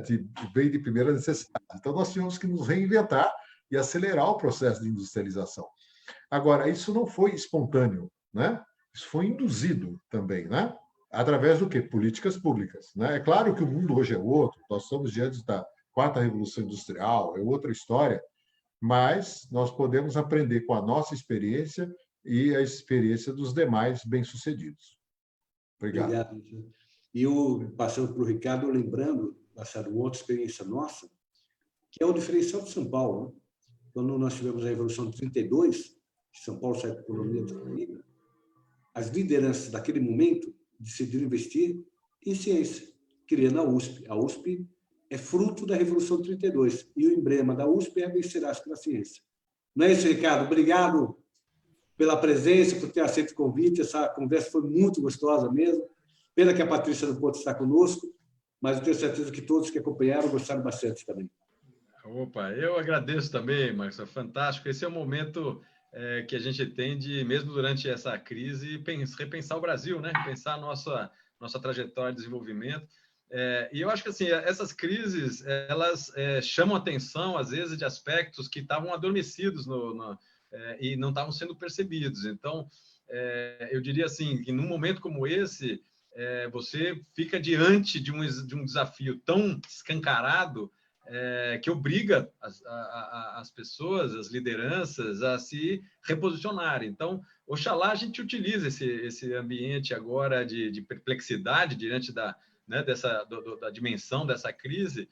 de bem de primeira necessidade. Então, nós tivemos que nos reinventar e acelerar o processo de industrialização. Agora, isso não foi espontâneo, né? Isso foi induzido também, né? Através do quê? Políticas públicas, né? É claro que o mundo hoje é outro, nós estamos diante da quarta revolução industrial, é outra história, mas nós podemos aprender com a nossa experiência e a experiência dos demais bem-sucedidos. Obrigado. Obrigado. E eu, passando para o Ricardo, lembrando, passando outra experiência nossa, que é o diferencial de São Paulo, né? Quando nós tivemos a Revolução de 32, São Paulo saiu da economia disponível, as lideranças daquele momento decidiram investir em ciência, criando a USP. A USP é fruto da Revolução de 32, e o emblema da USP é vencerás pela ciência. Não é isso, Ricardo? Obrigado pela presença, por ter aceito o convite. Essa conversa foi muito gostosa mesmo. Pena que a Patrícia não pôde estar conosco, mas eu tenho certeza que todos que acompanharam gostaram bastante também. Opa, eu agradeço também, Marcos, é fantástico. Esse é o momento que a gente tem de, mesmo durante essa crise, repensar o Brasil, né? Repensar a nossa trajetória de desenvolvimento. E eu acho que assim, essas crises elas chamam a atenção, às vezes, de aspectos que estavam adormecidos e não estavam sendo percebidos. Então, eu diria assim, que num momento como esse, você fica diante de um desafio tão escancarado que obriga as pessoas, as lideranças, a se reposicionarem. Então, oxalá a gente utilize esse ambiente agora de perplexidade diante da dimensão dessa crise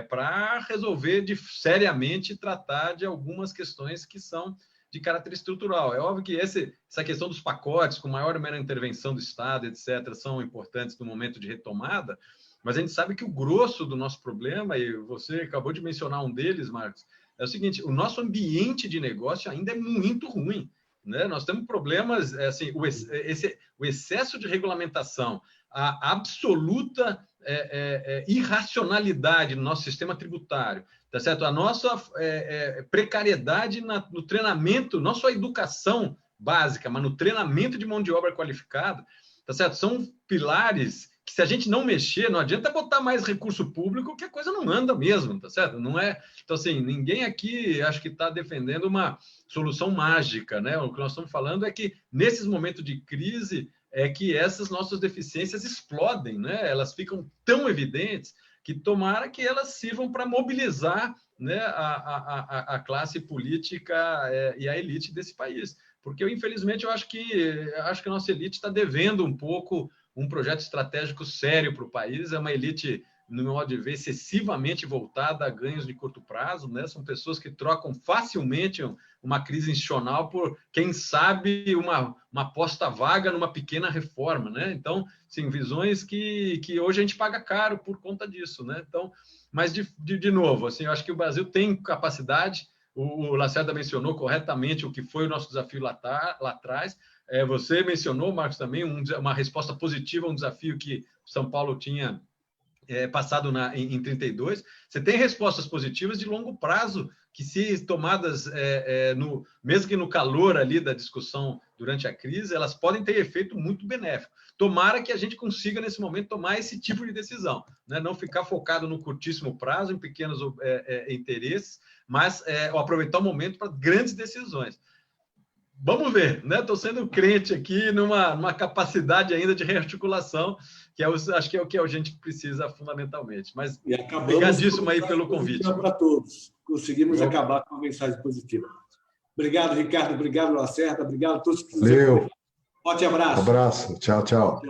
para resolver seriamente tratar de algumas questões que são de caráter estrutural. É óbvio que essa questão dos pacotes, com maior ou menor intervenção do Estado, etc., são importantes no momento de retomada, mas a gente sabe que o grosso do nosso problema, e você acabou de mencionar um deles, Marcos, é o seguinte: o nosso ambiente de negócio ainda é muito ruim, né? Nós temos problemas, assim, o excesso de regulamentação, a absoluta irracionalidade no nosso sistema tributário, tá certo? A nossa precariedade no treinamento, não só a educação básica, mas no treinamento de mão de obra qualificada, tá certo? São pilares que, se a gente não mexer, não adianta botar mais recurso público, que a coisa não anda mesmo, tá certo? Não é. Então, assim, ninguém aqui acho que está defendendo uma solução mágica, né? O que nós estamos falando é que, nesses momentos de crise, que essas nossas deficiências explodem, né? Elas ficam tão evidentes que tomara que elas sirvam para mobilizar, né, a classe política e a elite desse país. Porque, infelizmente, eu acho que a nossa elite está devendo um pouco um projeto estratégico sério para o país. É uma elite, no meu modo de ver, excessivamente voltada a ganhos de curto prazo, né? São pessoas que trocam facilmente uma crise institucional por, quem sabe, uma aposta vaga numa pequena reforma, né? Então, sim, visões que hoje a gente paga caro por conta disso, né? Então, mas, de novo, assim, eu acho que o Brasil tem capacidade. O Lacerda mencionou corretamente o que foi o nosso desafio lá atrás. Você mencionou, Marcos, também uma resposta positiva a um desafio que São Paulo tinha passado em 32. Você tem respostas positivas de longo prazo que, se tomadas, mesmo que no calor ali da discussão durante a crise, elas podem ter efeito muito benéfico. Tomara que a gente consiga, nesse momento, tomar esse tipo de decisão, né? Não ficar focado no curtíssimo prazo, em pequenos interesses, mas aproveitar o momento para grandes decisões. Vamos ver, né? Estou sendo crente aqui numa capacidade ainda de rearticulação, que acho que é o que a gente precisa fundamentalmente. Mas obrigadíssimo aí pelo convite. Para todos. Conseguimos acabar com uma mensagem positiva. Obrigado, Ricardo. Obrigado, Lacerda. Obrigado a todos que nos acompanharam. Forte abraço. Um abraço. Tchau, tchau.